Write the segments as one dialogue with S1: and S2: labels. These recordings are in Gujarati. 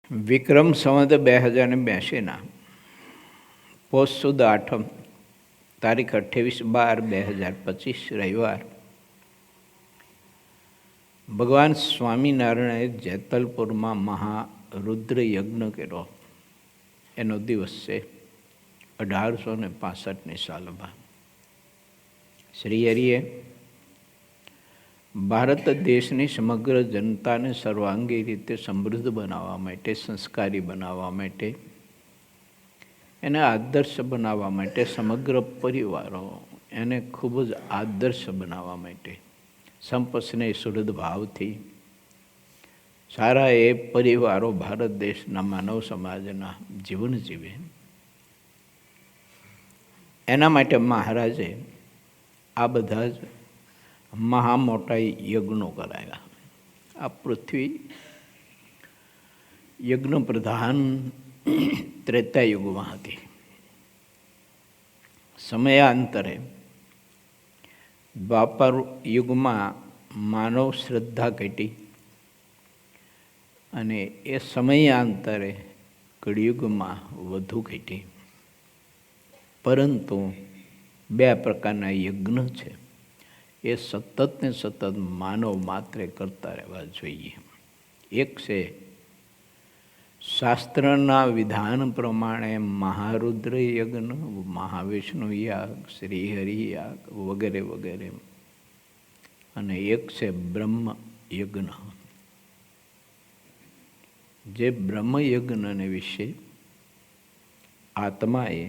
S1: વિક્રમ સંવત 2082 પોષ સુદ આઠમ તારીખ 28/12/2025 રવિવાર. ભગવાન સ્વામિનારાયણે જેતલપુરમાં મહારુદ્ર યજ્ઞ કર્યો. એનો દિવસ છે 1865ની સાલમાં. શ્રીહરિએ ભારત દેશની સમગ્ર જનતાને સર્વાંગી રીતે સમૃદ્ધ બનાવવા માટે, સંસ્કારી બનાવવા માટે, એને આદર્શ બનાવવા માટે, સમગ્ર પરિવારો એને ખૂબ જ આદર્શ બનાવવા માટે સંપસ્નેહ શુદ્ધ ભાવથી સારા એ પરિવારો ભારત દેશના માનવ સમાજના જીવન જીવે, એના માટે મહારાજે આ બધા જ મહા મોટા યજ્ઞો કરાયા. આ પૃથ્વી યજ્ઞ પ્રધાન ત્રેતાયુગમાં હતી. સમયાંતરે દ્વાપર યુગમાં માનવ શ્રદ્ધા ઘટી અને એ સમયાંતરે કળિયુગમાં વધુ ઘટી. પરંતુ બે પ્રકારના યજ્ઞ છે, એ સતત ને સતત માનવ માત્રે કરતા રહેવા જોઈએ. એક છે શાસ્ત્રના વિધાન પ્રમાણે મહારુદ્ર યજ્ઞ, મહાવિષ્ણુ યાગ, શ્રીહરિ યાગ વગેરે વગેરે, અને એક છે બ્રહ્મ યજ્ઞ. જે બ્રહ્મ યજ્ઞને વિશે આત્માએ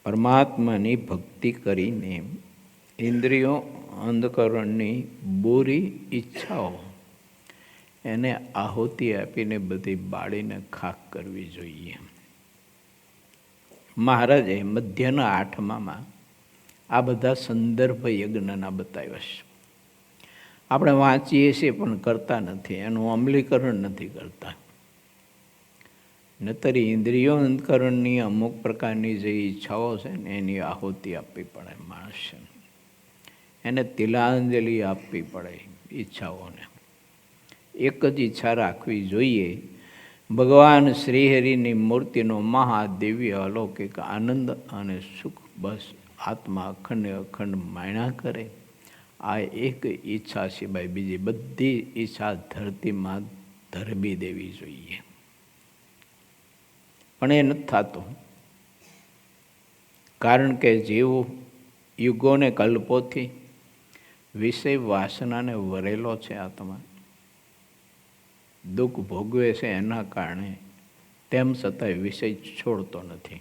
S1: પરમાત્માની ભક્તિ કરીને ઇન્દ્રિયો અંધકરણની બુરી ઈચ્છાઓ એને આહુતિ આપીને બધી બાળીને ખાક કરવી જોઈએ. મહારાજે મધ્યના આઠમામાં આ બધા સંદર્ભ યજ્ઞના બતાવ્યા છે. આપણે વાંચીએ છીએ પણ કરતા નથી, એનું અમલીકરણ નથી કરતા. નતર ઇન્દ્રિયો અંતકરણની અમુક પ્રકારની જે ઈચ્છાઓ છે ને એની આહુતિ આપવી પડે માણસને, એને તિલાંજલિ આપવી પડે ઈચ્છાઓને. એક જ ઈચ્છા રાખવી જોઈએ, ભગવાન શ્રીહરિની મૂર્તિનો મહાદિવ્ય અલૌકિક આનંદ અને સુખ બસ આત્મા અખંડ અખંડ માણ્યા કરે. આ એક ઈચ્છા સિવાય બીજી બધી ઈચ્છા ધરતીમાં ધરબી દેવી જોઈએ. પણ એ નથી થતું, કારણ કે જીવ યુગોને કલ્પોથી વિષય વાસનાને વરેલો છે. આત્મા દુઃખ ભોગવે છે એના કારણે, તેમ છતાંય વિષય છોડતો નથી.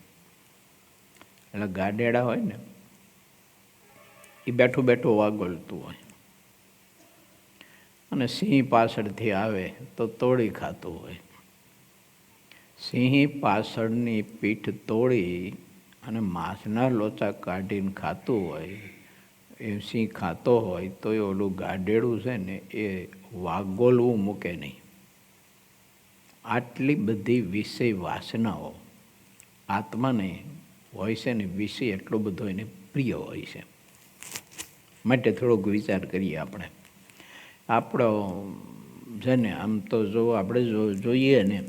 S1: એટલે ગાડેડા હોય ને, એ બેઠું બેઠું વાગોળતું હોય, અને સિંહ પાછળથી આવે તો તોડી ખાતું હોય. સિંહ પાછળની પીઠ તોડી અને માંસના લોચા કાઢીને ખાતું હોય, એ સિંહ ખાતો હોય તો એ ઓલું ગાડેડું છે ને એ વાગોલવું મૂકે નહીં. આટલી બધી વિષય વાસનાઓ આત્માને હોય છે ને, વિષય એટલો બધો એને પ્રિય હોય છે. માટે થોડોક વિચાર કરીએ આપણે. આપણો છે ને, આમ તો જો આપણે જોઈએ ને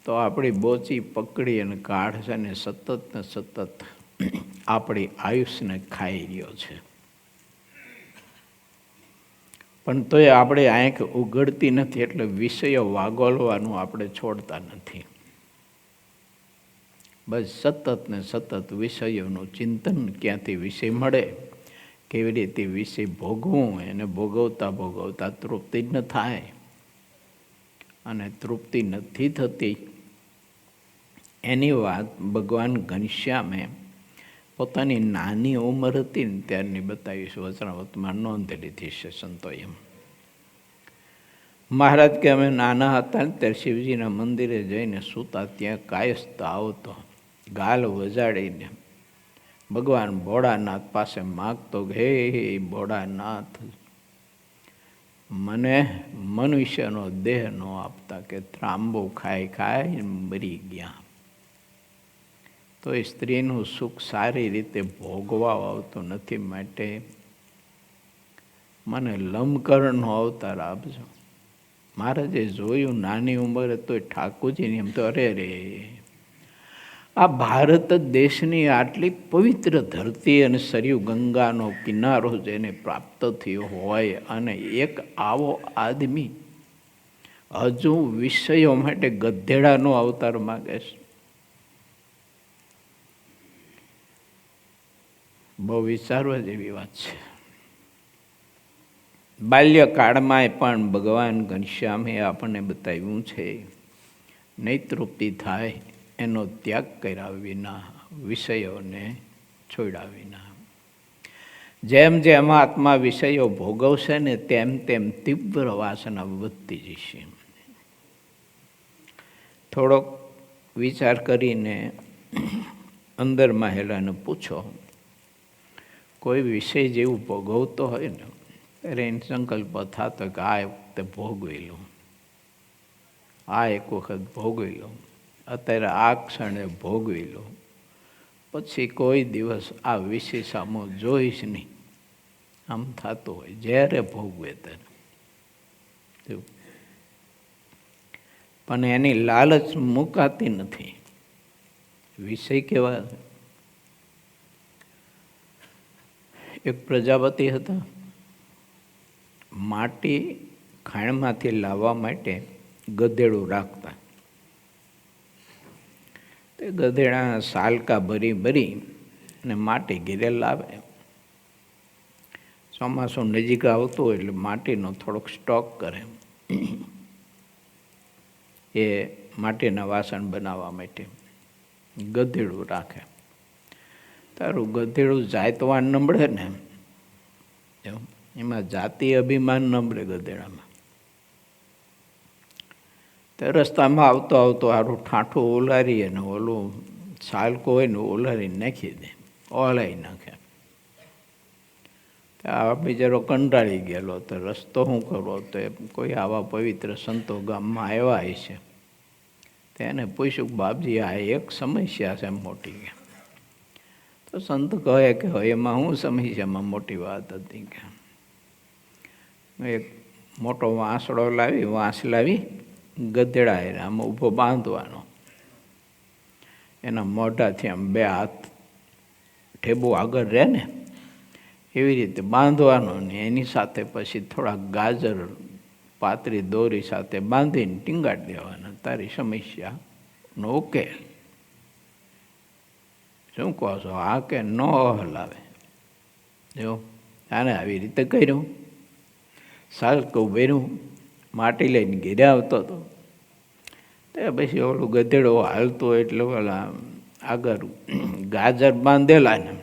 S1: તો આપણી બોચી પકડી અને કાઢ છે ને સતત ને સતત આપણી આયુષ્યને ખાઈ રહ્યો છે. પણ તોય આપણે આંખ ઉઘડતી નથી, એટલે વિષયો વાગોલવાનું આપણે છોડતા નથી. બસ સતત ને સતત વિષયોનું ચિંતન, ક્યાંથી વિષય મળે, કેવી રીતે વિષય ભોગવું, એને ભોગવતા ભોગવતા તૃપ્તિ ન થાય, અને તૃપ્તિ નથી થતી એની વાત ભગવાન ઘનશ્યામે પોતાની નાની ઉંમર હતી ને ત્યારની બતાવી છે. વચનાવતમાં નોંધ લીધી છે સંતોએ. મહારાજ કે અમે નાના હતા ને ત્યારે શિવજીના મંદિરે જઈને સૂતા, ત્યાં કાયસ્થ આવતો, ગાલ વજાડીને ભગવાન ભોળાનાથ પાસે માગતો, હે ભોળાનાથ, મને મનુષ્યનો દેહ ન આપતા, કે ત્રાંબુ ખાઈ ખાઈ મરી ગયા. તો એ સ્ત્રીનું સુખ સારી રીતે ભોગવા આવતું નથી, માટે મને લંબકરણનો અવતાર આપજો. મહારાજે જોયું નાની ઉંમરે તો ઠાકોરજીની એમ તો અરે રે, આ ભારત દેશની આટલી પવિત્ર ધરતી અને સરયુ ગંગાનો કિનારો જેને પ્રાપ્ત થયો હોય અને એક આવો આદમી હજુ વિષયો માટે ગધેડાનો અવતાર માગે છે. બહુ વિચારવા જેવી વાત છે. બાલ્યકાળમાં પણ ભગવાન ઘનશ્યામે આપણને બતાવ્યું છે, નૈતૃપ્તિ થાય એનો ત્યાગ કર્યા વિના, વિષયોને છોડ્યા વિના. જેમ જેમ આત્મા વિષયો ભોગવશે ને તેમ તેમ તીવ્ર વાસના વધતી જશે. થોડોક વિચાર કરીને અંદર મહેલાને પૂછો, કોઈ વિષય જેવું ભોગવતો હોય ને ત્યારે એને સંકલ્પ થતો કે આ વખતે ભોગવી લઉં, આ એક વખત ભોગવી લઉં, અત્યારે આ ક્ષણે ભોગવી લઉં, પછી કોઈ દિવસ આ વિષય સામો જોઈશ નહીં, આમ થતું હોય જ્યારે ભોગવે ત્યારે. પણ એની લાલચ મુકાતી નથી. વિષય કેવા, એક પ્રજાપતિ હતા, માટી ખાણમાંથી લાવવા માટે ગધેડું રાખતા. તે ગધેડા સાલકા ભરી ભરી અને માટી ઘેરે લાવે. ચોમાસું નજીક આવતું હોય એટલે માટીનો થોડોક સ્ટોક કરે, એ માટીના વાસણ બનાવવા માટે ગધેડું રાખે. તારું ગધેડું જાતવાન નંબળે ને, એમાં જાતિ અભિમાન નંબળે ગધેડામાં. તે રસ્તામાં આવતો આવતો સારું ઠાઠું ઓલારી અને ઓલું છાલકો હોય ને ઓલારી નાખી દે, ઓલાઈ નાખે. આ બિચારો કંટાળી ગયેલો, તો રસ્તો શું કરવો, તો કોઈ આવા પવિત્ર સંતો ગામમાં આવ્યા છે, તેને પૂછ્યું બાપજી આ એક સમસ્યા છે મોટી. તો સંત કહે કે એમાં શું સમસ્યામાં મોટી વાત હતી કે એક મોટો વાંસળો લાવી, વાંસ લાવી ગધેડા આમ ઊભો બાંધવાનો, એના મોઢાથી આમ બે હાથ ઠેબુ આગળ રહે ને એવી રીતે બાંધવાનો ને એની સાથે પછી થોડાક ગાજર પાતળી દોરી સાથે બાંધીને ટીંગાડી દેવાના, તારી સમસ્યાનો ઉકેલ. શું કહો છો, આ કે ન હલાવે. જો આને આવી રીતે કર્યું, સાલકું ભર્યું, માટી લઈને ઘેરે આવતો હતો. તે પછી ઓલું ગધેડો હાલતું એટલે ઓલા આગળ ગાજર બાંધેલા ને,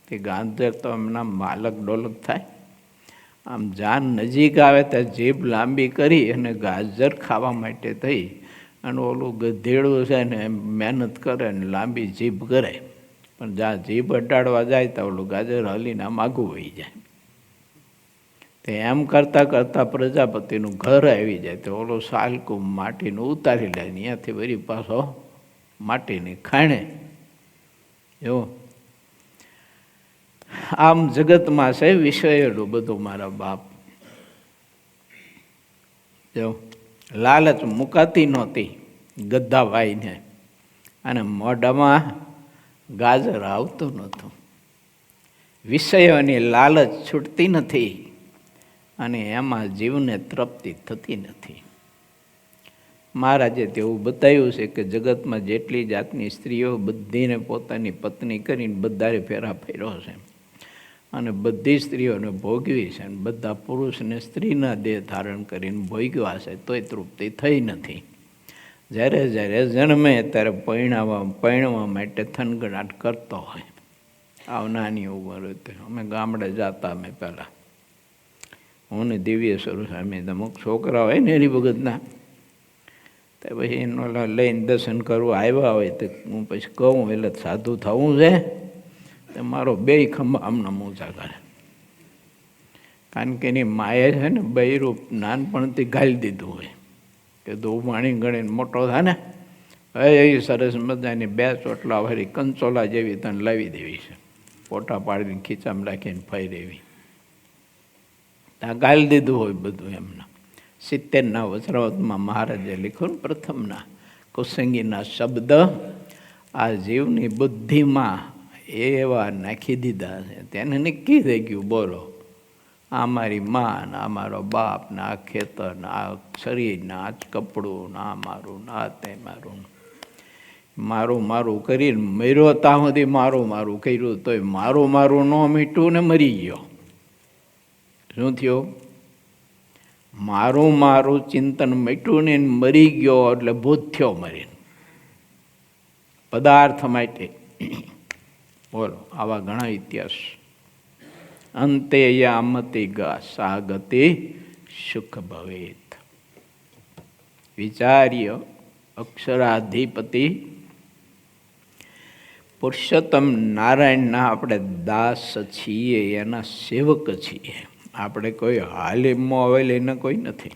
S1: તે ગાજર તો એમના માલક ડોલક થાય. આમ જાન નજીક આવે ત્યાં જીભ લાંબી કરી અને ગાજર ખાવા માટે થઈ, અને ઓલું ગધેડું છે ને મહેનત કરે ને લાંબી જીભ કરે, પણ જ્યાં જીભ અડાડવા જાય તો ઓલું ગાજર હલીને આમ આઘું વહી જાય. તે એમ કરતાં કરતાં પ્રજાપતિનું ઘર આવી જાય તો ઓલો સાલકું માટીનું ઉતારી લે, ત્યાંથી વળી પાછો માટીની ખાણે. એવો આમ જગતમાં છે વિષયનું બધું મારા બાપ. જો લાલચ મુકાતી નહોતી ગદ્દાભાઈને, અને મોઢામાં ગાજર આવતું નહોતું. વિષયોની લાલચ છૂટતી નથી અને એમાં જીવને તૃપ્તિ થતી નથી. મહારાજે તેવું બતાવ્યું છે કે જગતમાં જેટલી જાતની સ્ત્રીઓ બધીને પોતાની પત્ની કરીને બધાએ ફેરા ફેર્યો છે, અને બધી સ્ત્રીઓને ભોગવી છે, અને બધા પુરુષને સ્ત્રીના દેહ ધારણ કરીને ભોગવ્યા છે, તોય તૃપ્તિ થઈ નથી. જ્યારે જ્યારે જન્મે ત્યારે પરણવા માટે થનગનાટ કરતો હોય. આવ નાની ઉંમર હતી, અમે ગામડે જતા, અમે પહેલાં હું ને દિવ્ય સ્વરૂપ અમે અમુક છોકરા હોય ને એની ભગતના, તો પછી એનો લઈને દર્શન કરવા આવ્યા હોય તો હું પછી કહું એટલે સાધુ થવું છે, તો મારો બે ખંભા આમના ઊંચા કરે. કારણ કે એની માએ છે ને બૈરૂપ નાનપણથી ગાળી દીધું હોય કે તું વાણી ગણીને મોટો થાય ને, એ સરસ મજાની બે ચોટલા વાળી કંચોલા જેવી તને લાવી દેવી છે, પોટા પાડીને ખીચામાં રાખીને ફરી દેવી. ત્યાં ગાળી દીધું હોય બધું એમના. 70ના વચરાવતમાં મહારાજે લખ્યું ને પ્રથમના કુસંગીના શબ્દ આ જીવની બુદ્ધિમાં એવા નાખી દીધા છે. તેને નક્કી થઈ ગયું, બોલો આ મારી મા ને આ મારો બાપ ને આ ખેતર ને આ શરીર ને આ કપડું ને આ મારું ને આ તે મારું, મારું મારું કરીને મર્યો ત્યાં સુધી મારું મારું કર્યું તોય મારું મારું ન મીઠું ને મરી ગયો. શું થયું? મારું મારું ચિંતન મીઠું ને મરી ગયો એટલે ભૂત થયો મરીને પદાર્થ માટે. બોલો આવા ઘણા ઇતિહાસ. અંતે યામતિ ગા સા ગતિ સુખ ભવેત. વિચાર્ય અક્ષરાધિપતિ પુરુષોત્તમ નારાયણના આપણે દાસ છીએ, એના સેવક છીએ. આપણે કોઈ હાલીમમાં આવેલી એને કોઈ નથી.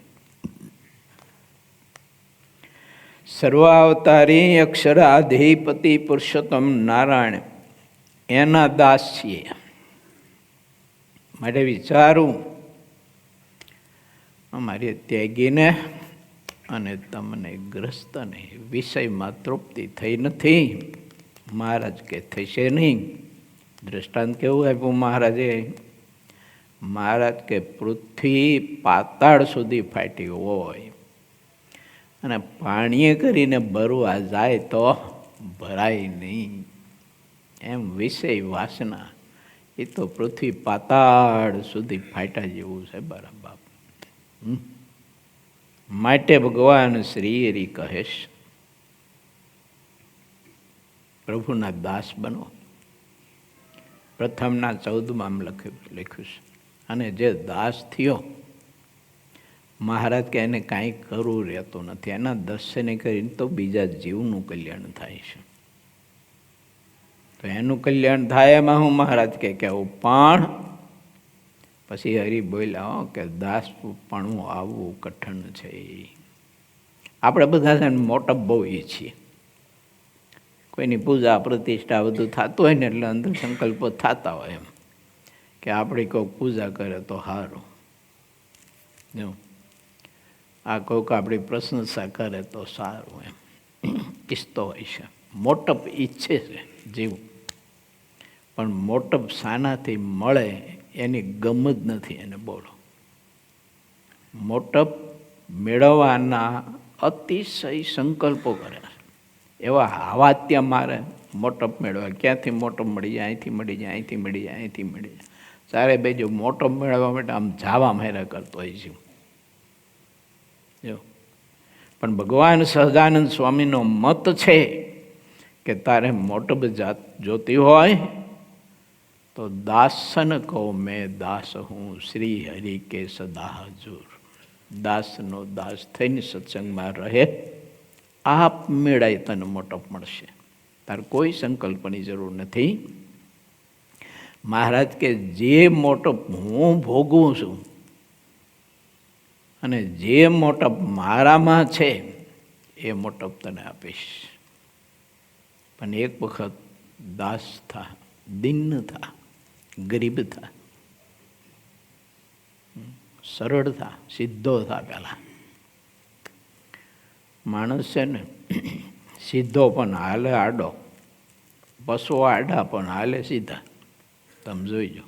S1: સર્વાવતારી અક્ષરાધિપતિ પુરુષોત્તમ નારાયણ એના દાસ છીએ. માટે વિચારું અમારી ત્યાગીને અને તમને ગ્રસ્તને વિષયમાં તૃપ્તિ થઈ નથી. મહારાજ કે થશે નહીં. દ્રષ્ટાંત કેવું આપ્યું મહારાજે? મહારાજ કે પૃથ્વી પાતાળ સુધી ફાટી હોય અને પાણીએ કરીને ભરવા જાય તો ભરાય નહીં. એમ વિષય વાસના એ તો પૃથ્વી પાતાળ સુધી ફાટ્યા જેવું છે બરાબર. માટે ભગવાન શ્રી હરિ કહેશ પ્રભુના દાસ બનો. પ્રથમના 14માં લખ્યું છે. અને જે દાસ થયો મહારાજ કે એને કાંઈ કરવું રહેતું નથી, એના દર્શને કરીને તો બીજા જીવનું કલ્યાણ થાય છે. તો એનું કલ્યાણ થાય એમાં હું મહારાજ કે કેવું. પણ પછી હરિ બોલ્યા કે દાસ પણ આવવું કઠણ છે. આપણે બધા છે ને મોટપ બહુ છીએ. કોઈની પૂજા પ્રતિષ્ઠા બધું થતું હોય ને એટલે અંદર સંકલ્પો થતા હોય એમ કે આપણી કોઈક પૂજા કરે તો સારું, આ કોઈક આપણી પ્રશંસા કરે તો સારું, એમ ઈચ્છતો હોય છે. મોટપ ઈચ્છે છે જીવ, પણ મોટપ શાનાથી મળે એની ગમ જ નથી એને. બોલો મોટપ મેળવવાના અતિશય સંકલ્પો કરે છે. એવા હાવાત્યા મારે મોટપ મેળવવા. ક્યાંથી મોટપ મળી જાય? અહીંથી મળી જાય, અહીંથી મળી જાય, અહીંથી મળી જાય. સારે બેજો મોટપ મેળવવા માટે આમ જાવા માર્યા કરતો હોય છે. જો પણ ભગવાન સહજાનંદ સ્વામીનો મત છે કે તારે મોટપ જોતી હોય તો દાસન કહો મેં દાસ હું શ્રી હરિ કે સદા હજુર. દાસનો દાસ થઈને સત્સંગમાં રહે, આપ મેળાય તને મોટપ મળશે. તારે કોઈ સંકલ્પની જરૂર નથી. મહારાજ કે જે મોટપ હું ભોગવું છું અને જે મોટપ મારામાં છે એ મોટપ તને આપીશ. પણ એક વખત દાસ થા, દિન થા, ગરીબ થા, સરળ થા, સીધો થા. પહેલા માણસ છે ને સીધો પણ હાલે આડો, પશુ આડા પણ હાલે સીધા. તમે જોઈજો.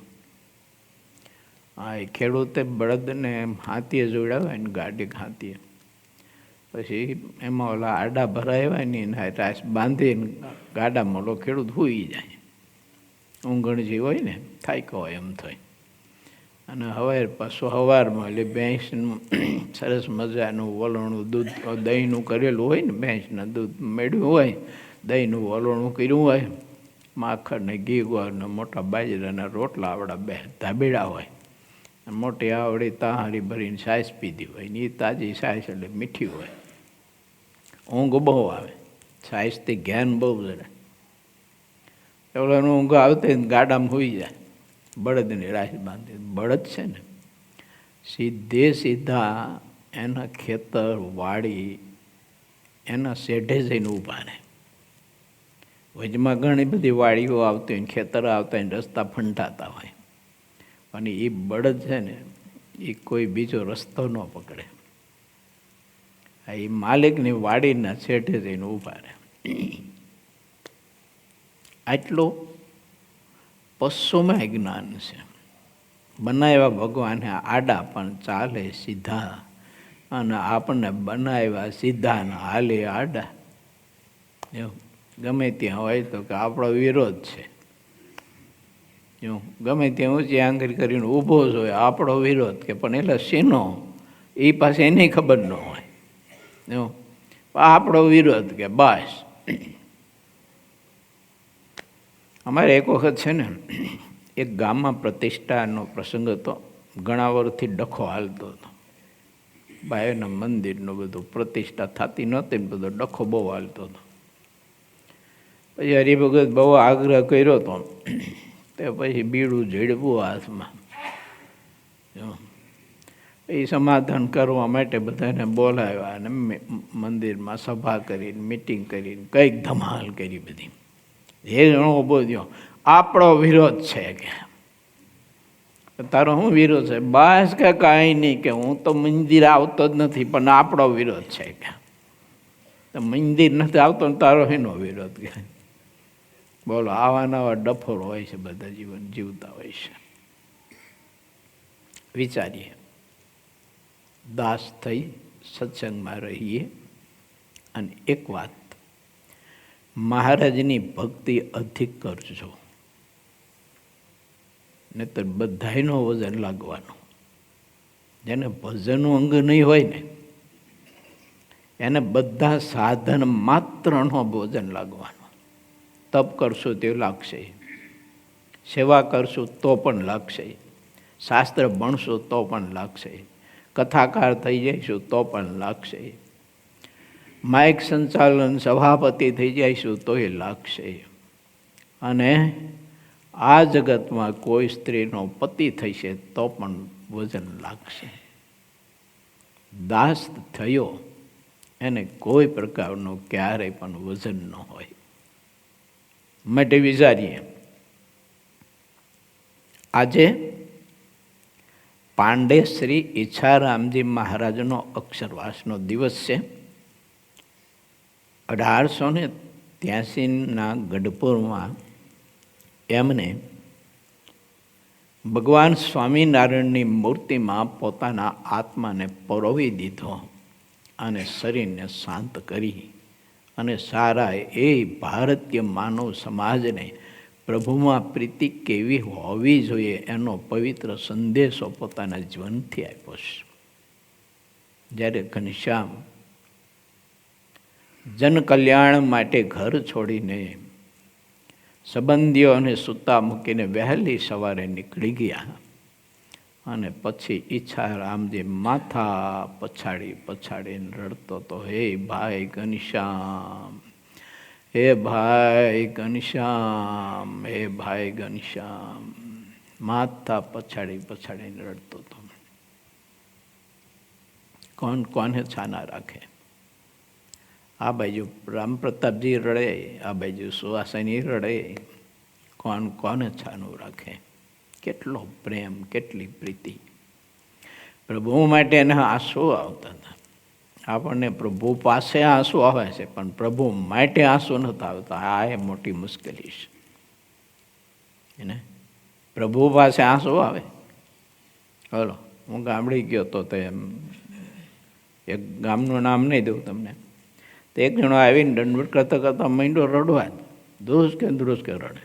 S1: હા, એ ખેડૂતે બળદને હાથીએ જોડાવાય ને ગાડી હાથીએ, પછી એમાં ઓલા આડા ભરાય ને રાસ બાંધીને ગાડામાં ઓલો ખેડૂત સૂઈ જાય. ઊંઘણ જે હોય ને થાયકો હોય એમ થાય. અને હવે પાછું સવારમાં એટલે ભેંસનું સરસ મજાનું વલોણું દૂધ દહીંનું કરેલું હોય ને, ભેંસના દૂધ મેળવ્યું હોય, દહીંનું વલોણું કર્યું હોય, માખણ ને ઘી ગોળ ને મોટા બાજરાના રોટલા આવડા બે ધાબેડા હોય, મોટી આવડી તાહારી ભરીને છાશ પીધી હોય ને એ તાજી છાશ એટલે મીઠી હોય. ઊંઘ બહુ આવે, છાશથી જ્ઞાન બહુ જડે. એવડાનું ઊંઘ આવતી ગાડામાં હોઈ જાય. બળદની રાશ બાંધી, બળદ છે ને સીધે સીધા એના ખેતર વાડી એના શેઢે જઈને ઊભા રહે. વચમાં ઘણી બધી વાડીઓ આવતી હોય, ખેતર આવતા હોય, રસ્તા ફંટાતા હોય, અને એ બળદ છે ને એ કોઈ બીજો રસ્તો ન પકડે. એ માલિકની વાડીના છેઠે જઈને ઊભા રહે. આટલું પશુમાં જ્ઞાન છે. બનાવ્યા ભગવાને આડા પણ ચાલે સીધા, અને આપણને બનાવ્યા સીધા ને હાલે આડા. ગમે ત્યાં હોય તો કે આપણો વિરોધ છે, ગમે ત્યાં ઊંચી આંગળી કરીને ઊભો જ હોય આપણો વિરોધ, કે પણ એટલે શેનો એ પાસે એની ખબર ન હોય, આપણો વિરોધ કે બસ. અમારે એક વખત છે ને એક ગામમાં પ્રતિષ્ઠાનો પ્રસંગ હતો. ઘણા વર્ષથી ડખો હાલતો હતો. બાયોના મંદિરનું બધું પ્રતિષ્ઠા થતી નહોતી ને બધો ડખો બહુ હાલતો હતો. પછી હરિભગત બહુ આગ્રહ કર્યો હતો, તે પછી બીડું ઝીડવું હાથમાં. એ સમાધાન કરવા માટે બધાને બોલાવ્યા અને મંદિરમાં સભા કરીને મિટિંગ કરીને કંઈક ધમાલ કરી બધી. એ જણો ઊભો થયો, આપણો વિરોધ છે કે. તારો શું વિરોધ છે? બસ કે કાંઈ નહીં, કે હું તો મંદિર આવતો જ નથી પણ આપણો વિરોધ છે કે. મંદિર નથી આવતો ને તારો એનો વિરોધ કે. બોલો, આવા નવા ડફોરો હોય છે, બધા જીવન જીવતા હોય છે. વિચારીએ, દાસ થઈ સત્સંગમાં રહીએ. અને એક વાત, મહારાજની ભક્તિ અધિક કરજો, નહીતર બધાયનો વજન લાગવાનું. જેને ભજનનું અંગ નહીં હોય ને એને બધા સાધન માત્રનો વજન લાગવાનું. તપ કરશું તે લાગશે, સેવા કરશું તો પણ લાગશે, શાસ્ત્ર ભણશું તો પણ લાગશે, કથાકાર થઈ જઈશું તો પણ લાગશે, માઇક સંચાલન સભાપતિ થઈ જઈશું તોય લાગશે. અને આ જગતમાં કોઈ સ્ત્રીનો પતિ થશે તો પણ વજન લાગશે. દાસ થયો એને કોઈ પ્રકારનું ક્યારેય પણ વજન ન હોય. માટે વિચારીએ, આજે પાંડે શ્રી ઈચ્છારામજી મહારાજનો અક્ષરવાસનો દિવસ છે. 1883ના ગઢપુરમાં એમને ભગવાન સ્વામિનારાયણની મૂર્તિમાં પોતાના આત્માને પરોવી દીધો અને શરીરને શાંત કરી અને સારા એ ભારતીય માનવ સમાજને પ્રભુમાં પ્રીતિ કેવી હોવી જોઈએ એનો પવિત્ર સંદેશો પોતાના જીવનથી આપ્યો છે. જ્યારે ઘનશ્યામ જનકલ્યાણ માટે ઘર છોડીને સંબંધીઓને સૂતા મૂકીને વહેલી સવારે નીકળી ગયા અને પછી ઈચ્છારામજી માથા પછાડી પછાડીને રડતો હતો, હે ભાઈ ઘનશ્યામ, હે ભાઈ ઘનશ્યામ, હે ભાઈ ઘનશ્યામ, માથા પછાડી પછાડીને રડતો હતો. કોણ કોને છાના રાખે? આ બાજુ રામ પ્રતાપજી રડે, આ બાજુ સુવાસની રડે. કોણ કોને છાનું રાખે? કેટલો પ્રેમ, કેટલી પ્રીતિ. પ્રભુ માટે એને આંસુ આવતા હતા. આપણને પ્રભુ પાસે આંસુ આવે છે પણ પ્રભુ માટે આંસુ નથી આવતા. આ એ મોટી મુશ્કેલી છે. એને પ્રભુ પાસે આંસુ આવે. હલો, હું ગામડી ગયો તો એમ એક ગામનું નામ નહીં દઉં તમને. તો એક જણો આવીને દંડવત કરતાં કરતાં માંડ્યો રડવા, ધ્રુસ કે રડે.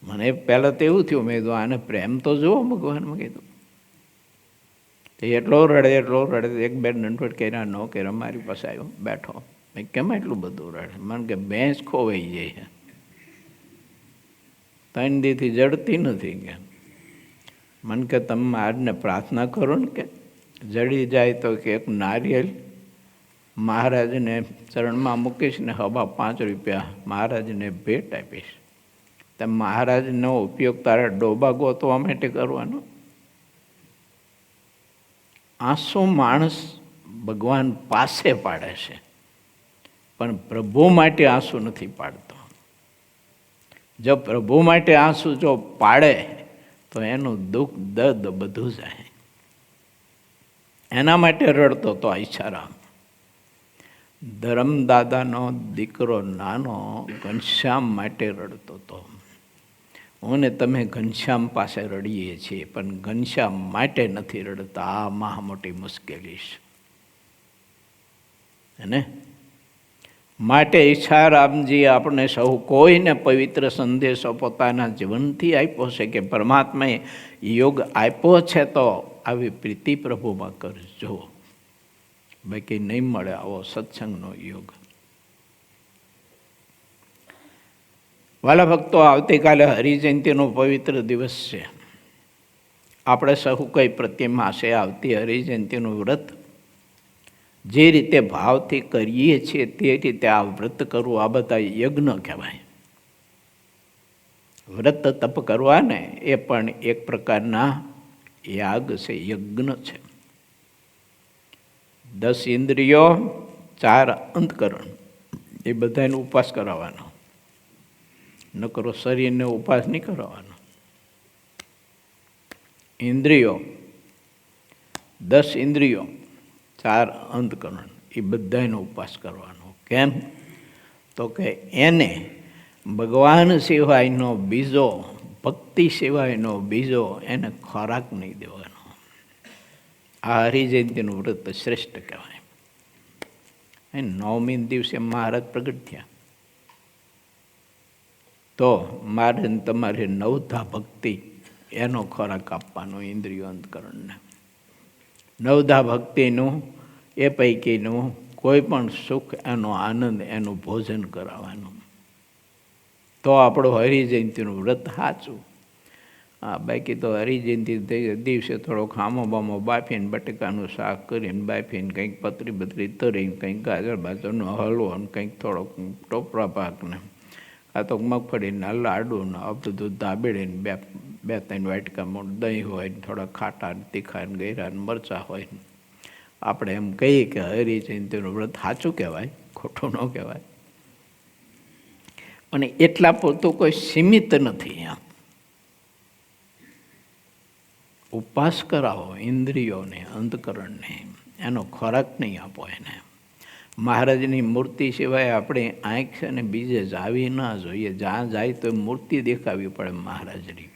S1: મને પહેલાં તો એવું થયું, મેં કીધું આને પ્રેમ તો જુઓ ભગવાનમાં. કીધું એટલો રડે એક બે દંડવત કર્યા ન કર્યા, મારી પાસે આવ્યો બેઠો. મેં કેમ એટલું બધું રડે? મને કે ભેંસ ખોવાઈ જાય, 3 દીથી જડતી નથી. કે મને કે તમે મહારાજને પ્રાર્થના કરો ને કે જડી જાય તો કે એક નારિયેલ મહારાજને ચરણમાં મૂકીશ ને હવા 5 રૂપિયા મહારાજને ભેટ આપીશ. તમે મહારાજનો ઉપયોગ તારા ડોબા ગોતવા માટે કરવાનો. આંસુ માણસ ભગવાન પાસે પાડે છે પણ પ્રભુ માટે આંસુ નથી પાડતો. જો પ્રભુ માટે આંસુ જો પાડે તો એનું દુઃખ દર્દ બધું જાય. એના માટે રડતો તો ઈચ્છારામ. ધરમદાદાનો દીકરો નાનો ઘનશ્યામ માટે રડતો હતો. હું ને તમે ઘનશ્યામ પાસે રડીએ છીએ, પણ ઘનશ્યામ માટે નથી રડતા. આ મહા મોટી મુશ્કેલી છે. અને માટે ઈચ્છારામજી આપણે સૌ કોઈને પવિત્ર સંદેશો પોતાના જીવનથી આપ્યો છે કે પરમાત્માએ યોગ આપ્યો છે તો આવી પ્રીતિ પ્રભુમાં કરજો, બાકી નહીં મળે આવો સત્સંગનો યોગ. વાલા ભક્તો, આવતીકાલે હરિજયંતિનો પવિત્ર દિવસ છે. આપણે સહુ કઈ પ્રતિમા છે આવતી હરિજયંતિનું વ્રત જે રીતે ભાવથી કરીએ છીએ તે રીતે આ વ્રત કરવું, આ બધા યજ્ઞ કહેવાય. વ્રત તપ કરવા ને એ પણ એક પ્રકારના યાગ છે, યજ્ઞ છે. 10 ઇન્દ્રિયો, 4 અંતકરણ, એ બધાનો ઉપાસ કરાવવાનો. ન કરો શરીરને ઉપાસ નહીં કરવાનો. ઇન્દ્રિયો, 10 ઇન્દ્રિયો, 4 અંતકરણ, એ બધાનો ઉપાસ કરવાનો. કેમ? તો કે એને ભગવાન સિવાયનો બીજો, ભક્તિ સિવાયનો બીજો એને ખોરાક નહીં દેવાનો. આ હરિજયંતિનું વ્રત શ્રેષ્ઠ કહેવાય. 9મી દિવસે મહારાજ પ્રગટ થયા. તો મારે તમારે 9ધા ભક્તિ એનો ખોરાક આપવાનો, ઇન્દ્રિયો અંતકરણને. 9ધા ભક્તિનું એ પૈકીનું કોઈ પણ સુખ, એનો આનંદ, એનું ભોજન કરાવવાનું. તો આપણું હરિજયંતિનું વ્રત સાચું. હા, બાકી તો હરિજયંતિ દિવસે થોડોક હામો બામો બાફીને, બટેકાનું શાક કરીને બાફીને, કંઈક પતરી બતરી તરીને, કંઈક ગાજર બાજરનો હલવો ને કંઈક થોડોક ટોપરા પાકને, આ તો મગફળીના લાડુને આ બધું દાબેડીને 2-3 વાટકા મોટ દહીં હોય ને થોડા ખાટા તીખા ને ગયરા ને મરચાં હોય ને આપણે એમ કહીએ કે હરિજયંતિનું વ્રત સાચું કહેવાય, ખોટું ન કહેવાય. અને એટલા પૂરતું કોઈ સીમિત નથી. ઉપવાસ કરાવો ઇન્દ્રિયોને, અંતકરણને, એનો ખોરાક નહીં આપો એને. મહારાજની મૂર્તિ સિવાય આપણે આંખ છે ને બીજે જાવી ના જોઈએ. જ્યાં જાય તો મૂર્તિ દેખાવી પડે મહારાજની.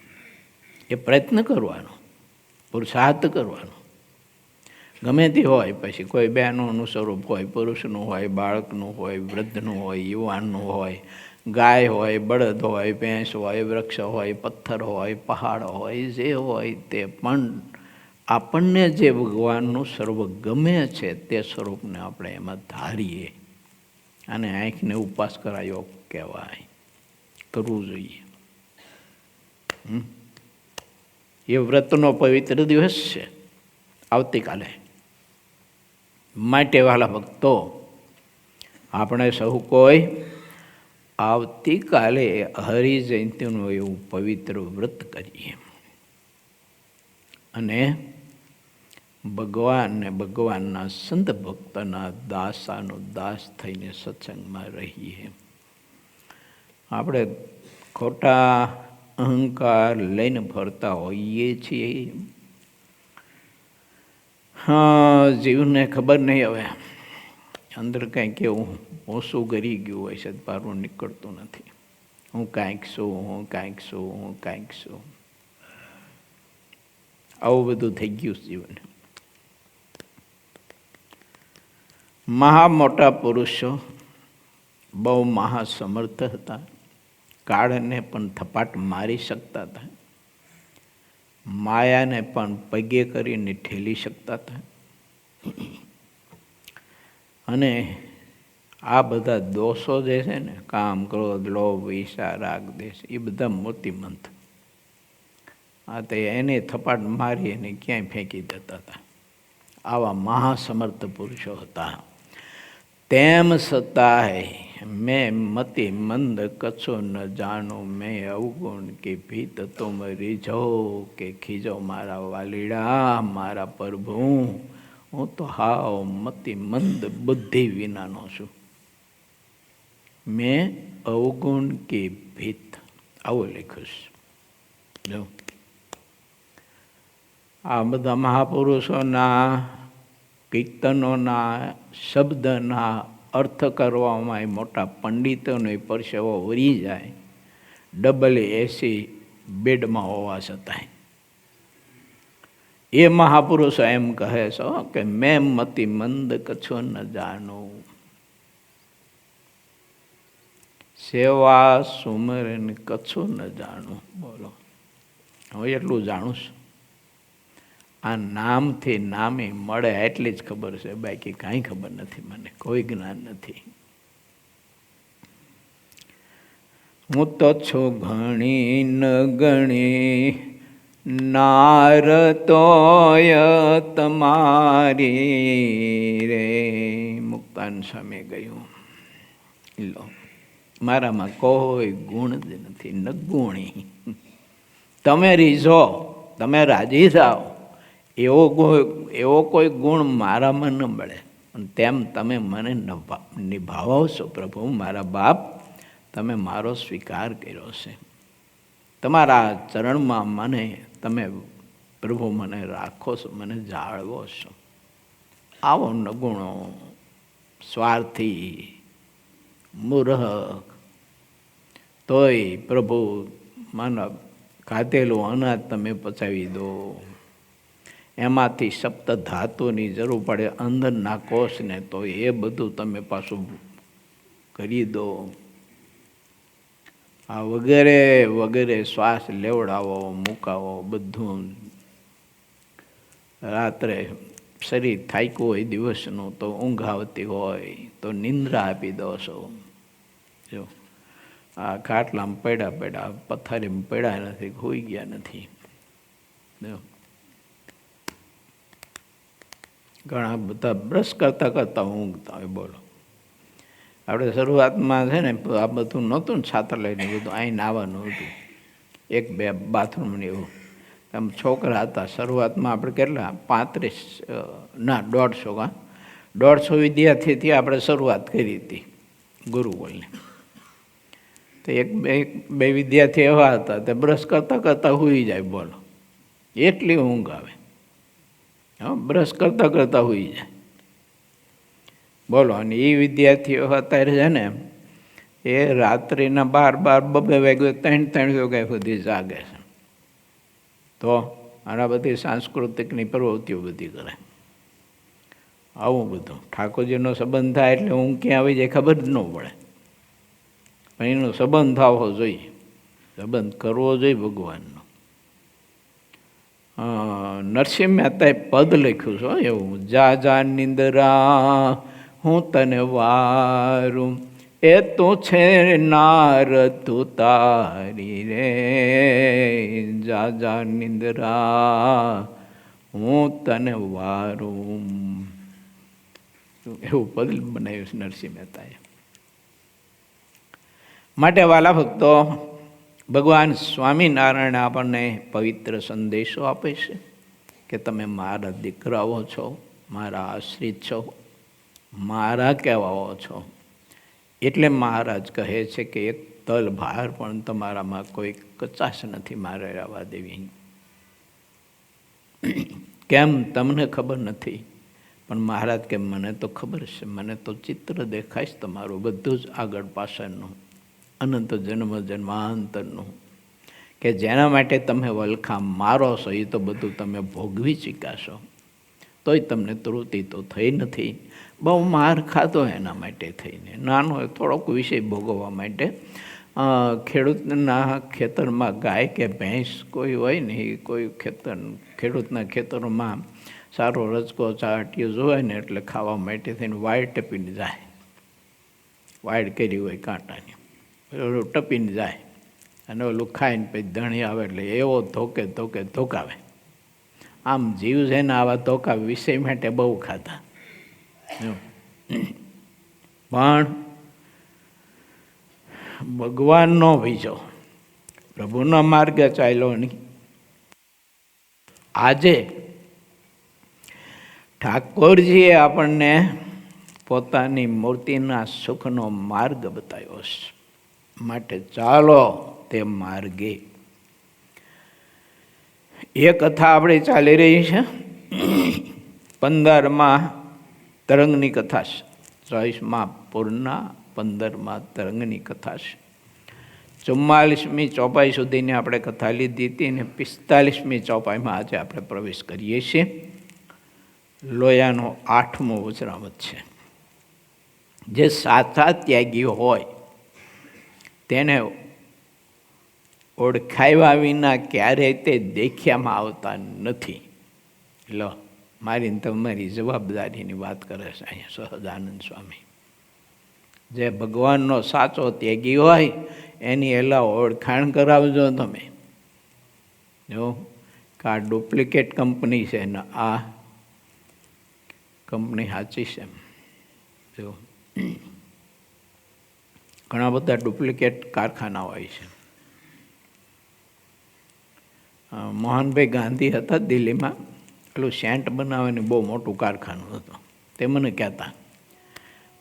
S1: એ પ્રયત્ન કરવાનો, પુરુષાર્થ કરવાનો. ગમે તે હોય, પછી કોઈ બહેનોનું સ્વરૂપ હોય, પુરુષનું હોય, બાળકનું હોય, વૃદ્ધનું હોય, યુવાનનું હોય, ગાય હોય, બળદ હોય, ભેંસ હોય, વૃક્ષ હોય, પથ્થર હોય, પહાડ હોય, જે હોય તે. પણ આપણને જે ભગવાનનું સ્વરૂપ ગમે છે તે સ્વરૂપને આપણે એમાં ધારીએ. અને આંખને ઉપવાસ કરાયો કહેવાય, કરવું જોઈએ. એ વ્રતનો પવિત્ર દિવસ છે આવતીકાલે. માટે વાલા ભક્તો, આપણે સહુ કોઈ આવતીકાલે હરિજયંતિનું એવું પવિત્ર વ્રત કરીએ અને ભગવાનને, ભગવાનના સંત ભક્તના દાસાનો દાસ થઈને સત્સંગમાં રહીએ. આપણે ખોટા અહંકાર લઈને ફરતા હોઈએ છીએ. હા, જીવને ખબર નહીં હવે અંદર કંઈક એવું ઓછું કરી ગયું હોય છે, પારું નીકળતું નથી. હું કાંઈક છું, હું કાંઈક છું, હું કાંઈક છું, આવું બધું થઈ ગયું જીવન. મહા મોટા પુરુષો બહુ મહાસમર્થ હતા. કાળને પણ થપાટ મારી શકતા હતા, માયાને પણ પગે કરીને ઠેલી શકતા હતા. અને આ બધા દોષો જે છે ને, કામ, ક્રોધ, લોભ, ઈર્ષા, રાગ, દ્વેષ, એ બધા મૂર્તિમંત. આ તો એને થપાટ મારી અને ક્યાંય ફેંકી દેતા હતા. આવા મહાસમર્થ પુરુષો હતા. તેમ છતાંય મેં મતિ મંદ કછો ન જાણું, મેં અવગુણ કે ભીત તુમ રીઝો, કે ખીજો મારા વાલીડા, મારા પ્રભુ, હું તો હાવ મતિ મંદ બુદ્ધિ વિનાનો છું. મેં અવગુણ કે ભીત, આવું લખ્યું છે. જો આ બધા મહાપુરુષોના કીર્તનોના, શબ્દના અર્થ કરવામાં મોટા પંડિતોનો પરસેવો વરી જાય, ડબલ એસી બેડમાં હોવા છતાંય. એ મહાપુરુષો એમ કહે છો કે મેં મતિ મંદ કછું ન જાણું, સેવા સુમરન કછું ન જાણું. બોલો, હું એટલું જાણું છું, આ નામથી નામે મળે એટલી જ ખબર છે, બાકી કાંઈ ખબર નથી, મને કોઈ જ્ઞાન નથી. હું તો છું ઘણી ન ગણી નાર તોય તમારી રે. મુક્તાન સામે ગયું, લો મારામાં કોઈ ગુણ જ નથી, નગુણી. તમે રીઝો, તમે રાજી થાઓ, એવો કોઈ ગુણ મારામાં ન મળે. તેમ તમે મને નિભાવો છો પ્રભુ. મારા બાપ, તમે મારો સ્વીકાર કર્યો છે, તમારા ચરણમાં મને તમે પ્રભુ મને રાખો છો, મને જાળવો છો. આવો નગુણો, સ્વાર્થી, મૂર્ખ, તોય પ્રભુ માનો ખાધેલું અનાજ તમે પચાવી દો, એમાંથી સપ્ત ધાતુની જરૂર પડે અંદરના કોષને, તો એ બધું તમે પાછું કરી દો. આ વગેરે વગેરે શ્વાસ લેવડાવો, મુકાવો, બધું. રાત્રે શરીર થાક્યું હોય દિવસનું તો ઊંઘ આવતી હોય તો નિંદ્રા આપી દો છો. જો આ ખાટલામાં પડ્યા પડ્યા, પથારીમાં પડ્યા નથી, હોઈ ગયા નથી. ઘણા બધા બ્રશ કરતા કરતા ઊંઘતા હોય. બોલો, આપણે શરૂઆતમાં છે ને આ બધું નહોતું ને, છાત્ર લઈને બધું અહીં નાવાનું હતું, 1-2 બાથરૂમની એવું. આમ છોકરા હતા શરૂઆતમાં, આપણે કેટલા 150 વિદ્યાર્થીથી આપણે શરૂઆત કરી હતી ગુરુકુળની. તો 1-2 વિદ્યાર્થી એવા હતા તે બ્રશ કરતાં કરતાં સૂઈ જાય. બોલો, એટલી ઊંઘ આવે. હા, બ્રશ કરતાં કરતાં સૂઈ જાય. બોલો, અને એ વિદ્યાર્થીઓ અત્યારે છે ને એ રાત્રિના 12-2 વાગ્યા 3 વાગ્યા સુધી જાગે છે. તો આના બધી સાંસ્કૃતિકની પ્રવૃત્તિઓ બધી કરે. આવું બધું ઠાકોરજીનો સંબંધ થાય એટલે ઊંઘ ક્યાં આવી જાય ખબર જ ન પડે. પણ એનો સંબંધ થવો જોઈએ, સંબંધ કરવો જોઈએ ભગવાનનો. નરસિંહ મહેતાએ પદ લખ્યું છે એવું, જા જા નિંદરા હું તને વારું, એ તું છે નાર તું તારી રે. જા જા નિંદરા હું તને વારું, એવું પદ બનાવ્યું છે નરસિંહ મહેતાએ. માટે વાલા ભક્તો, ભગવાન સ્વામિનારાયણ આપણને પવિત્ર સંદેશો આપે છે કે તમે મારા દીકરાઓ છો, મારા આશ્રિત છો, મારા કહેવાઓ છો. એટલે મહારાજ કહે છે કે એક તલ ભાર પણ તમારામાં કોઈ કચાશ નથી મારે રહેવા દેવી. કેમ તમને ખબર નથી, પણ મહારાજ કે મને તો ખબર છે, મને તો ચિત્ર દેખાય છે તમારું બધું જ આગળ પાછળનું, અનંત જન્મ જન્માંતરનું, કે જેના માટે તમે વલખા મારો છો એ તો બધું તમે ભોગવી ચૂક્યા. તોય તમને તૃપ્તિ તો થઈ નથી. બહુ માર ખાધો એના માટે થઈને, નાનો થોડોક વિષય ભોગવવા માટે. ખેડૂતના ખેતરમાં ગાય કે ભેંસ કોઈ હોય ને, એ કોઈ ખેડૂતના ખેતરમાં સારો રચકો ચાટીઓ જોવે ને એટલે ખાવા માટે થઈને વાડ ટપીને જાય. વાડ કરી હોય કાંટાની, ઓલું ટપીને જાય અને ઓલું ખાઈને પછી ધણી આવે એટલે એવો ધોકાવે. આમ જીવ છે ને આવા ધોકા વિષય માટે બહુ ખાતા. પણ ભગવાનનો બીજો પ્રભુના માર્ગે ચાલ્યો નહીં. આજે ઠાકોરજીએ આપણને પોતાની મૂર્તિના સુખનો માર્ગ બતાવ્યો છે. માટે ચાલો તે માર્ગે. એ કથા આપણે ચાલી રહી છે, 15મા તરંગની કથા છે. 23મા પૂરના 15મા તરંગની કથા છે. 44મી ચોપાઈ સુધીની આપણે કથા લીધી હતી અને 45મી ચોપાઈમાં આજે આપણે પ્રવેશ કરીએ છીએ. લોયાનો 8મો વચનામૃત છે. જે સાચા ત્યાગી હોય તેને ઓળખાવ્યા વિના ક્યારેય તે દેખ્યામાં આવતા નથી. લો, મારી તમારી જવાબદારીની વાત કરે છે અહીંયા સહજાનંદ સ્વામી. જે ભગવાનનો સાચો ત્યાગી હોય એની એલા ઓળખાણ કરાવજો તમે. જો કે આ ડુપ્લિકેટ કંપની છે ને આ કંપની સાચી છે. જો ઘણા બધા ડુપ્લિકેટ કારખાના હોય છે. મોહનભાઈ ગાંધી હતા દિલ્હીમાં, પેલું સેન્ટ બનાવવાની બહુ મોટું કારખાનું હતું. તે મને કહેતા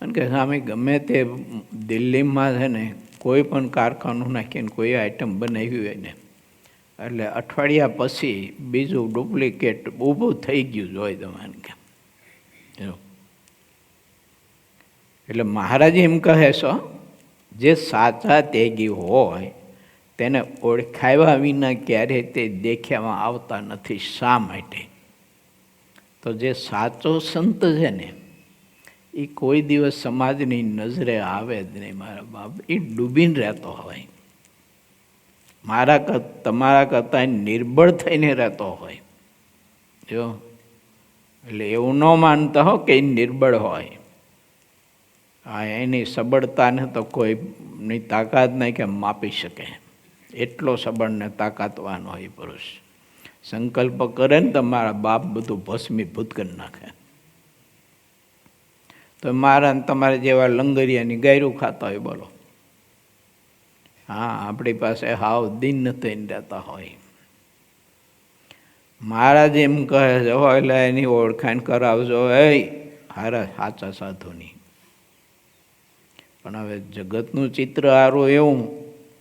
S1: અને કે સામે ગમે તે દિલ્હીમાં છે ને કોઈ પણ કારખાનું નાખીને કોઈ આઈટમ બનાવી હોય ને એટલે અઠવાડિયા પછી બીજું ડુપ્લિકેટ ઊભું થઈ ગયું હોય તમારે કે. એટલે મહારાજ એમ કહે છો જે સાચા ત્યાગી હોય તેને ઓળખાવ્યા વિના ક્યારેય તે દેખ્યામાં આવતા નથી. શા માટે? તો જે સાચો સંત છે ને એ કોઈ દિવસ સમાજની નજરે આવે જ નહીં. મારા બાપ, એ ડૂબીને રહેતો હોય, તમારા કરતાં નિર્બળ થઈને રહેતો હોય. જો એટલે એવું ન માનતા હો કે એ નિર્બળ હોય. હા, એની સબળતાને તો કોઈની તાકાત નહીં કે માપી શકે. એટલો સબળ ને તાકાતવાન હોય પુરુષ. સંકલ્પ કરે ને તમારા બાપ બધું ભસ્મીભૂત કરી નાખે. તો મારા તમારે જેવા લંગરિયાની ગાયરું ખાતા હોય બોલો. હા, આપણી પાસે હાવ દિન થઈને રહેતા હોય. મહારાજ એમ કહે છે એટલે એની ઓળખાણ કરાવજો એ હારા સાચા સાધુની. પણ હવે જગતનું ચિત્ર સારું એવું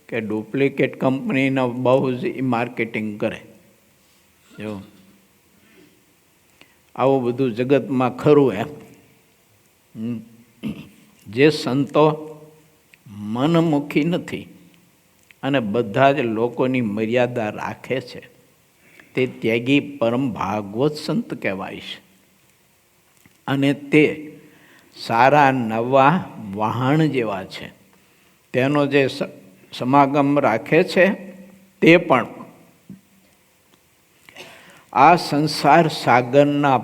S1: કે ડુપ્લિકેટ કંપનીનો બહુ જ માર્કેટિંગ કરે. જો આવું બધું જગતમાં ખરું એમ. જે સંતો મનમુખી નથી અને બધા જ લોકોની મર્યાદા રાખે છે તે ત્યાગી પરમ ભાગવત સંત કહેવાય છે. અને તે સારા નવા વહાણ જેવા છે. તેનો જે સમાગમ રાખે છે તે પણ આ સંસાર સાગરના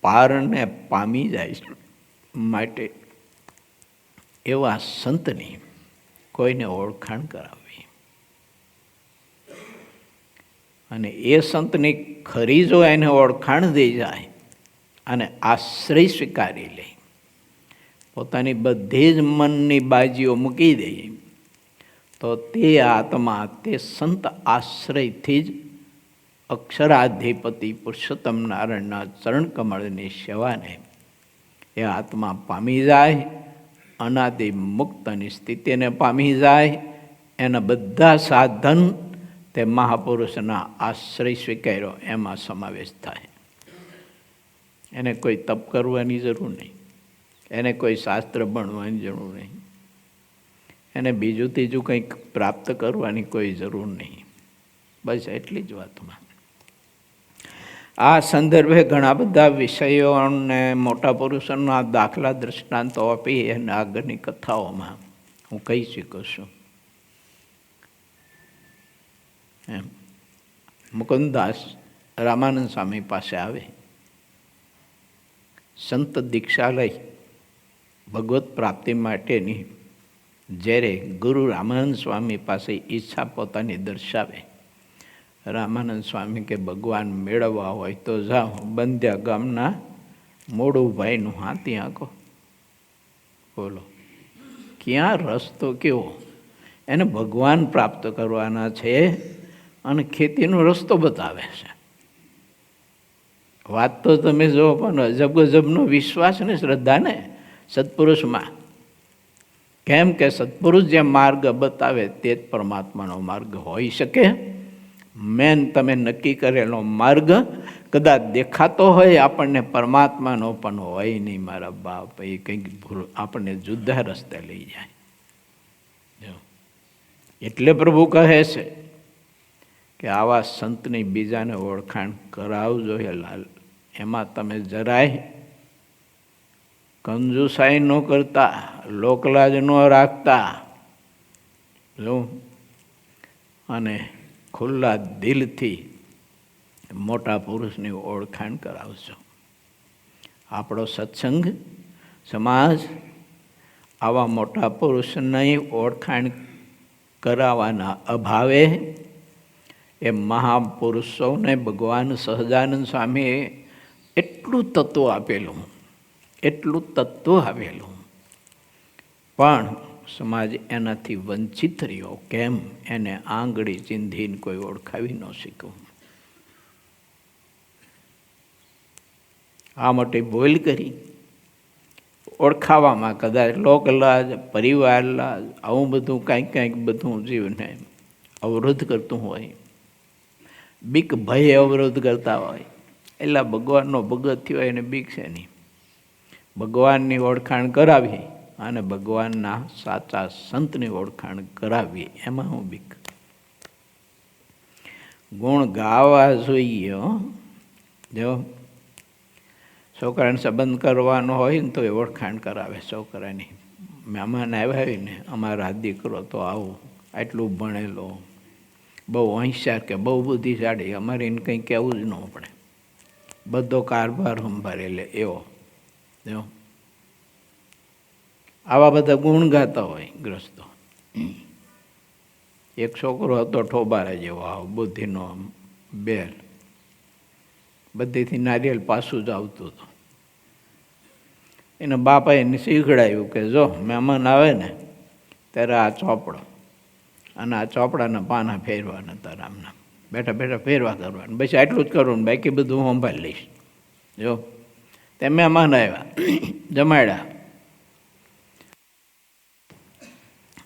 S1: પારને પામી જાય છે. માટે એવા સંતની કોઈને ઓળખાણ કરાવવી અને એ સંતની ખરી જો એને ઓળખાણ દઈ જાય અને આશ્રય સ્વીકારી લે, પોતાની બધી જ મનની બાજીઓ મૂકી દે, તો તે આત્મા તે સંત આશ્રયથી જ અક્ષરાધિપતિ પુરુષોત્તમ નારાયણના ચરણ કમળની સેવાને એ આત્મા પામી જાય, અનાદિ મુક્તની સ્થિતિને પામી જાય. એના બધા સાધન તે મહાપુરુષના આશ્રય સ્વીકાર્યો એમાં સમાવેશ થાય. એને કોઈ તપ કરવાની જરૂર નહીં, એને કોઈ શાસ્ત્ર ભણવાની જરૂર નહીં, એને બીજું ત્રીજું કંઈક પ્રાપ્ત કરવાની કોઈ જરૂર નહીં. બસ એટલી જ વાતમાં. આ સંદર્ભે ઘણા બધા વિષયો અને મોટા પુરુષોના દાખલા દ્રષ્ટાંતો આપી અને આગળની કથાઓમાં હું કહી શકું છું. એમ મુકુંદાસ રામાનંદ સ્વામી પાસે આવે, સંત દીક્ષા લઈ ભગવત પ્રાપ્તિ માટેની જ્યારે ગુરુ રામાનંદ સ્વામી પાસે ઈચ્છા પોતાની દર્શાવે, રામાનંદ સ્વામી કે ભગવાન મેળવવા હોય તો જાઓ બંધ્યા ગામના મોડુભાઈનું હાથી આંકો. બોલો ક્યાં રસ્તો કેવો? એને ભગવાન પ્રાપ્ત કરવાના છે અને ખેતીનો રસ્તો બતાવે છે. વાત તો તમે જો પણ અજબ ગજબનો વિશ્વાસ ને શ્રદ્ધા ને સત્પુરુષમાં. કેમ કે સત્પુરુષ જે માર્ગ બતાવે તે જ પરમાત્માનો માર્ગ હોઈ શકે. મેન તમે નક્કી કરેલો માર્ગ કદાચ દેખાતો હોય આપણને પરમાત્માનો, પણ હોય નહીં મારા બાપ. એ કંઈક ભૂલ આપણને જુદા રસ્તે લઈ જાય. એટલે પ્રભુ કહે છે કે આવા સંતની બીજાને ઓળખાણ કરાવજો હે લાલ. એમાં તમે જરાય કંજુસાઈ ન કરતા, લોકલાજ ન રાખતા, જો અને ખુલ્લા દિલથી મોટા પુરુષની ઓળખાણ કરાવજો. આપણો સત્સંગ સમાજ આવા મોટા પુરુષની ઓળખાણ કરાવવાના અભાવે એ મહાપુરુષોને ભગવાન સહજાનંદ સ્વામીએ એટલું તત્વ આપેલું, એટલું તત્વ આપેલું, પણ સમાજ એનાથી વંચિત રહ્યો. કેમ? એને આંગળી ચીંધીને કોઈ ઓળખાવી ન શીખ્યું. આ મોટી ભૂલ કરી. ઓળખાવામાં કદાચ લોકલાજ, પરિવાર લાજ, આવું બધું કાંઈક બધું જીવને અવરોધ કરતું હોય, બીક ભય અવરોધ કરતા હોય. એટલે ભગવાનનો ભગત થયો એને બીક છે નહીં. ભગવાનની ઓળખાણ કરાવી અને ભગવાનના સાચા સંતની ઓળખાણ કરાવી, એમાં હું બીક. ગુણ ગાવા જોઈએ. જો છોકરાને સંબંધ કરવાનો હોય ને તો એ ઓળખાણ કરાવે છોકરાની. મહેમાન આવ્યા હોય ને, અમારા દીકરો તો આવું, આટલું ભણેલો, બહુ હોશિયાર કે બહુ બુદ્ધિશાળી, અમારે એને કંઈ કહેવું જ ન પડે, બધો કારભાર સંભાળે એવો. જો આવા બધા ગુણ ગાતા હોય ગ્રસ્તો. એક છોકરો હતો ઠોબારા જેવો, આવો બુદ્ધિનો બેલ, બધીથી નારિયેલ પાછું જ આવતું હતું. એના બાપાએ એને શીખડાવ્યું કે જો મહેમાન આવે ને ત્યારે આ ચોપડો અને આ ચોપડાના પાના ફેરવાના, તારા આમના બેઠા બેઠા ફેરવા કરવાના, બસ આટલું જ કરવું, બાકી બધું હું સંભાળી લઈશ. જો તે મહેમાન આવ્યા, જમાડ્યા,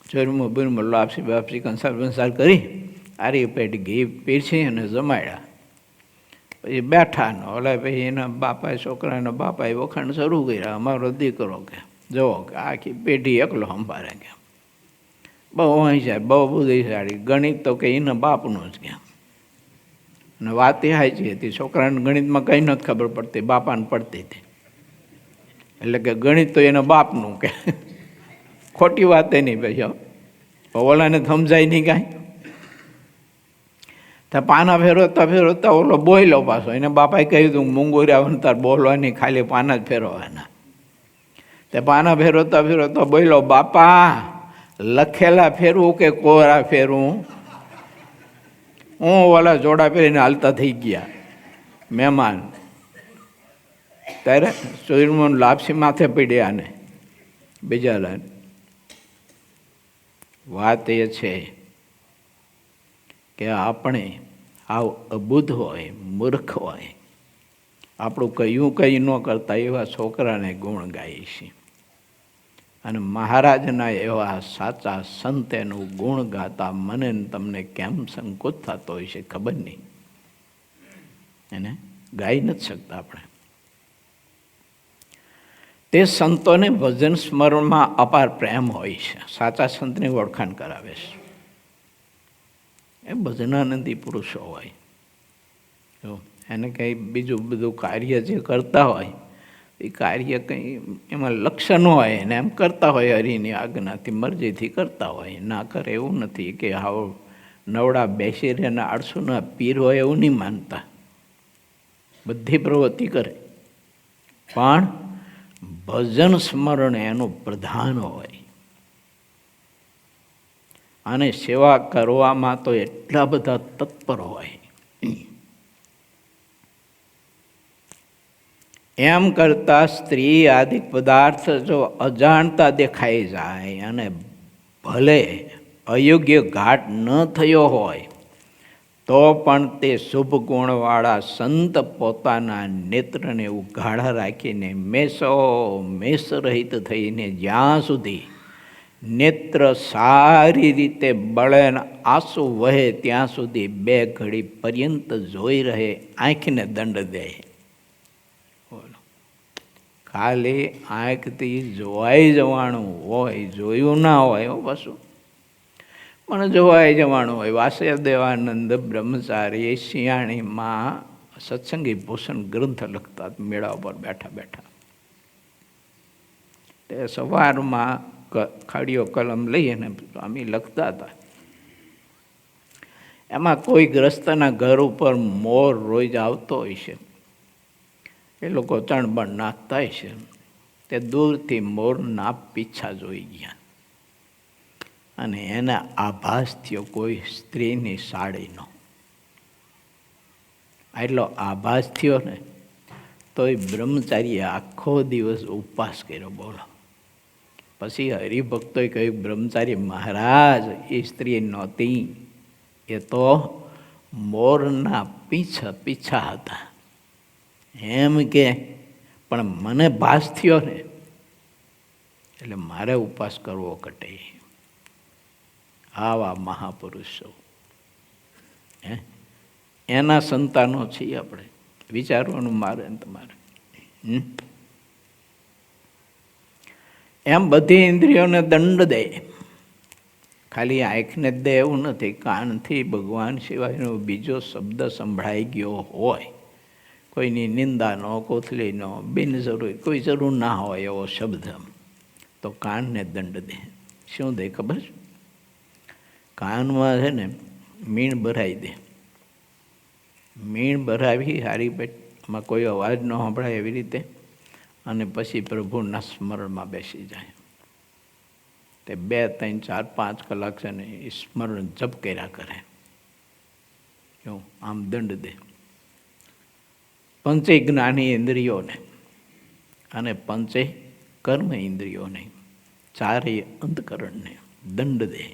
S1: ચોરમું બુરમું લાપસી બાપસી કંસાર બંસાર કરી આરી પેટ ઘી પીરસી અને જમાડ્યા. પછી બેઠા ને ઓલા પછી એના બાપાએ, છોકરાના બાપાએ વખાણ શરૂ કર્યા, અમારો દીકરો કે જુઓ કે આખી પેઢી એકલો સંભાળે, કે બહુ હોશિયાર, બહુ બુદ્ધિશાળી, ગણિત તો કે એના બાપનું જ. કેમ? અને વાત એ સાચી હતી, છોકરાને ગણિતમાં કંઈ નથી ખબર પડતી, બાપાને પડતી હતી. એટલે કે ગણિત તો એના બાપનું, કે ખોટી વાત એ નહીં ભાઈ. ઓલાને સમજાય નહીં કાંઈ. તો પાના ફેરવતા ફેરવતા ઓલો બોયલો પાછો, એને બાપાએ કહ્યું હતું મૂંગું રહેવાનું, તાર બોલવાની, ખાલી પાના જ ફેરવવાના. તે પાના ફેરવતા ફેરવતા બોયલો, બાપા લખેલા ફેરવું કે કોરા ફેરવું? હું ઓલા જોડા પહેરીને હાલતા થઈ ગયા મહેમાન. ત્યારે ચોરમું લાપસી માથે પડ્યા ને બીજા લાઈન. વાત એ છે કે આપણે આવ અબુદ્ધ હોય, મૂર્ખ હોય, આપણું કયું કંઈ ન કરતા એવા છોકરાને ગુણ ગાઈએ છીએ. અને મહારાજના એવા સાચા સંત એનું ગુણ ગાતા મને તમને કેમ સંકોચ થતો હોય છે ખબર નહીં. એને ગાઈ નથી શકતા આપણે. તે સંતોને ભજન સ્મરણમાં અપાર પ્રેમ હોય છે. સાચા સંતની ઓળખાણ કરાવે છે. એ ભજનાનંદી પુરુષો હોય. એને કંઈ બીજું બધું કાર્ય જે કરતા હોય એ કાર્ય કંઈ એમાં લક્ષ્ય ન હોય, એને એમ કરતા હોય હરિની આજ્ઞાથી, મરજીથી કરતા હોય. ના કરે એવું નથી કે હાવ નવડા બેસી રહે ને 800ના પીર હોય એવું નહીં માનતા. બધી પ્રવૃત્તિ કરે, પણ ભજન સ્મરણ એનું પ્રધાન હોય. અને સેવા કરવામાં તો એટલા બધા તત્પર હોય. એમ કરતા સ્ત્રી આદિ પદાર્થ જો અજાણતા દેખાઈ જાય અને ભલે અયોગ્ય ઘાટ ન થયો હોય તો પણ તે શુભ ગુણવાળા સંત પોતાના નેત્રને ઉઘાડા રાખીને મેષ રહિત થઈને જ્યાં સુધી નેત્ર સારી રીતે બળે ને આંસુ વહે ત્યાં સુધી 2 ઘડી પર્યંત જોઈ રહે, આંખને દંડ દે. બોલો, ખાલી આંખથી જોવાઈ જવાનું હોય, જોયું ના હોય પાછું, પણ જોવાઈ જવાનું હોય. વાસુદેવાનંદ બ્રહ્મચારી શિયાળીમાં સત્સંગી ભૂષણ ગ્રંથ લખતા મેળા પર બેઠા બેઠા. તે સવારમાં ખાડીઓ કલમ લઈ અને સ્વામી લખતા હતા. એમાં કોઈ ગ્રસ્તના ઘર ઉપર મોર રોજ આવતો હોય છે. એ લોકો ચણબણ નાખતા હોય છે. તે દૂરથી મોરના પીછા જોઈ ગયા અને એના આભાસ થયો કોઈ સ્ત્રીની સાડીનો. એટલો આભાસ થયો ને તોય બ્રહ્મચારીએ આખો દિવસ ઉપવાસ કર્યો. બોલો, પછી હરિભક્તોએ કહ્યું, બ્રહ્મચારી મહારાજ, એ સ્ત્રી નહોતી, એ તો મોરના પીછા હતા. એમ કે પણ મને ભાસ થયો ને એટલે મારે ઉપવાસ કરવો ઘટે. આવા મહાપુરુષો, એના સંતાનો છીએ આપણે. વિચારવાનું મારે ને તમારે. એમ બધી ઇન્દ્રિયોને દંડ દે. ખાલી આંખને જ દે એવું નથી. કાનથી ભગવાન સિવાયનો બીજો શબ્દ સંભળાઈ ગયો હોય, કોઈની નિંદાનો, કોથલીનો, બિનજરૂરી, કોઈ જરૂર ના હોય એવો શબ્દ, તો કાનને દંડ દે. શું દે ખબર? કાનમાં છે ને મીણ ભરાઈ દે. મીણ ભરાવી હારી પેટમાં કોઈ અવાજ ન સંભળાય એવી રીતે, અને પછી પ્રભુના સ્મરણમાં બેસી જાય. તે 2, 3, 4, 5 કલાક છે ને એ સ્મરણ જપ કર્યા કરે. શું આમ દંડ દે. પંચે જ્ઞાની ઇન્દ્રિયોને અને પંચે કર્મ ઇન્દ્રિયોને, 4 અંતકરણને દંડ દે.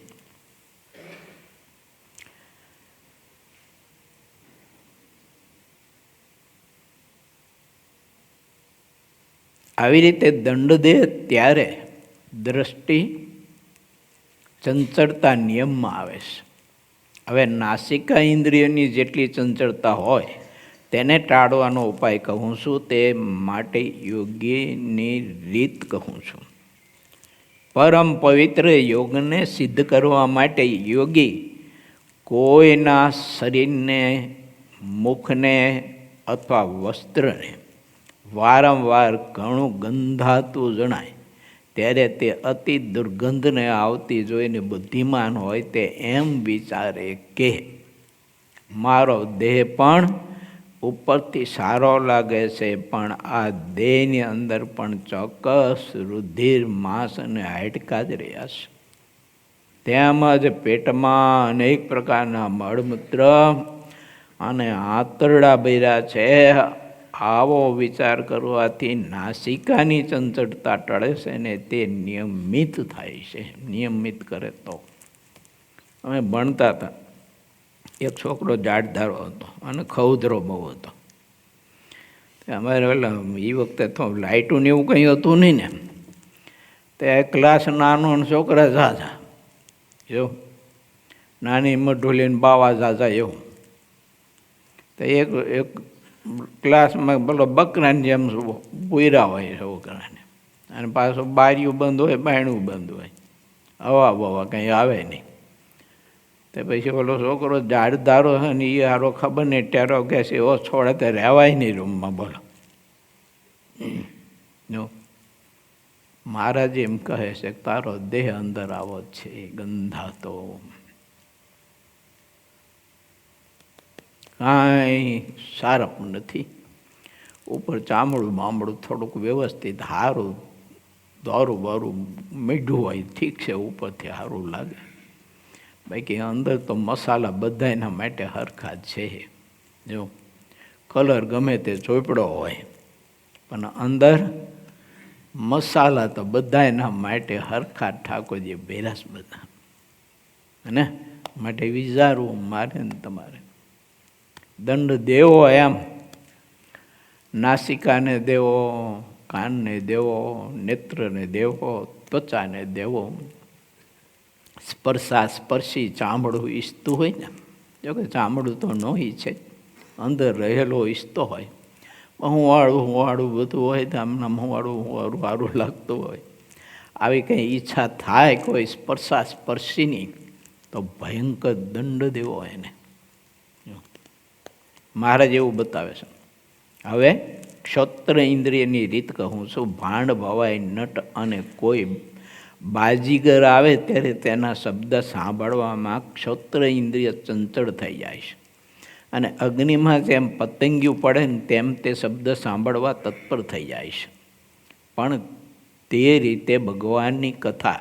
S1: આવી રીતે દંડ દે ત્યારે દ્રષ્ટિ ચંચળતા નિયમમાં આવે છે. હવે નાસિકા ઇન્દ્રિયની જેટલી ચંચળતા હોય તેને ટાળવાનો ઉપાય કહું છું. તે માટે યોગીની રીત કહું છું. પરમ પવિત્ર યોગને સિદ્ધ કરવા માટે યોગી કોઈના શરીરને, મુખને અથવા વસ્ત્રને વારંવાર ઘણું ગંધાતું જણાય ત્યારે તે અતિ દુર્ગંધને આવતી જોઈને બુદ્ધિમાન હોય તે એમ વિચારે કે મારો દેહ પણ ઉપરથી સારો લાગે છે, પણ આ દેહની અંદર પણ ચોક્કસ રુધિર, માંસ અને હાડકાં જ રહ્યા છે. તેમજ પેટમાં અનેક પ્રકારના મળમૂત્ર અને આંતરડા ભર્યા છે. આવો વિચાર કરવાથી નાસિકાની ચંચળતા ટળે છે ને તે નિયમિત થાય છે. નિયમિત કરે તો. અમે ભણતા હતા, એક છોકરો જાડધારો હતો અને ખૌદરો બહુ હતો. અમારે એ વખતે તો લાઇટું ને એવું કંઈ હતું નહીં ને, તે ક્લાસ નાનો છોકરા ઝાઝા, એવું નાની મઢુલીને બાવા ઝાઝા એવું. તો એક ક્લાસમાં પેલો બકરાની જેમ પૂર્યા હોય છોકરાને, અને પાછું બારીયું બંધ હોય, બાયણું બંધ હોય, હવા બવા કંઈ આવે નહીં. તો પછી ઓલો છોકરો જાડધારો છે ને એ હારો ખબર નહીં ટેરો કે છે એવો છોડે તો રહેવાય નહીં રૂમમાં. બોલો, મહારાજ એમ કહે છે કે તારો દેહ અંદર આવો જ છે, ગંધાતો, કાંઈ સારપ નથી. ઉપર ચામડું બામડું થોડુંક વ્યવસ્થિત સારું, દારૂ બારું મીઠું હોય, ઠીક છે, ઉપરથી સારું લાગે. બાકી અંદર તો મસાલા બધાના માટે હરખા જ છે. જો કલર ગમે તે ચોપડો હોય, પણ અંદર મસાલા તો બધાના માટે હરખા ઠાકોરજી ભેરાશ બધા. અને માટે વિચારવું મારે ને તમારે. દંડ દેવો એમ નાસિકાને દેવો, કાનને દેવો, નેત્રને દેવો, ત્વચાને દેવો, સ્પર્શી ચામડું ઈચ્છતું હોય ને, જોકે ચામડું તો ન ઈચ્છે, અંદર રહેલો ઈચ્છતો હોય, હું વાળું બધું હોય તો આમનામ હું વાળું લાગતું હોય, આવી કંઈ ઈચ્છા થાય કોઈ સ્પર્શીની તો ભયંકર દંડ દેવો એને. મહારાજ એવું બતાવે છે. હવે ક્ષોત્ર ઇન્દ્રિયની રીત કહું છું. ભાંડ ભવાય નટ અને કોઈ બાજીગર આવે ત્યારે તેના શબ્દ સાંભળવામાં ક્ષોત્ર ઇન્દ્રિય ચંચળ થઈ જાય છે, અને અગ્નિમાં જેમ પતંગિયું પડે ને તેમ તે શબ્દ સાંભળવા તત્પર થઈ જાય છે. પણ તે રીતે ભગવાનની કથા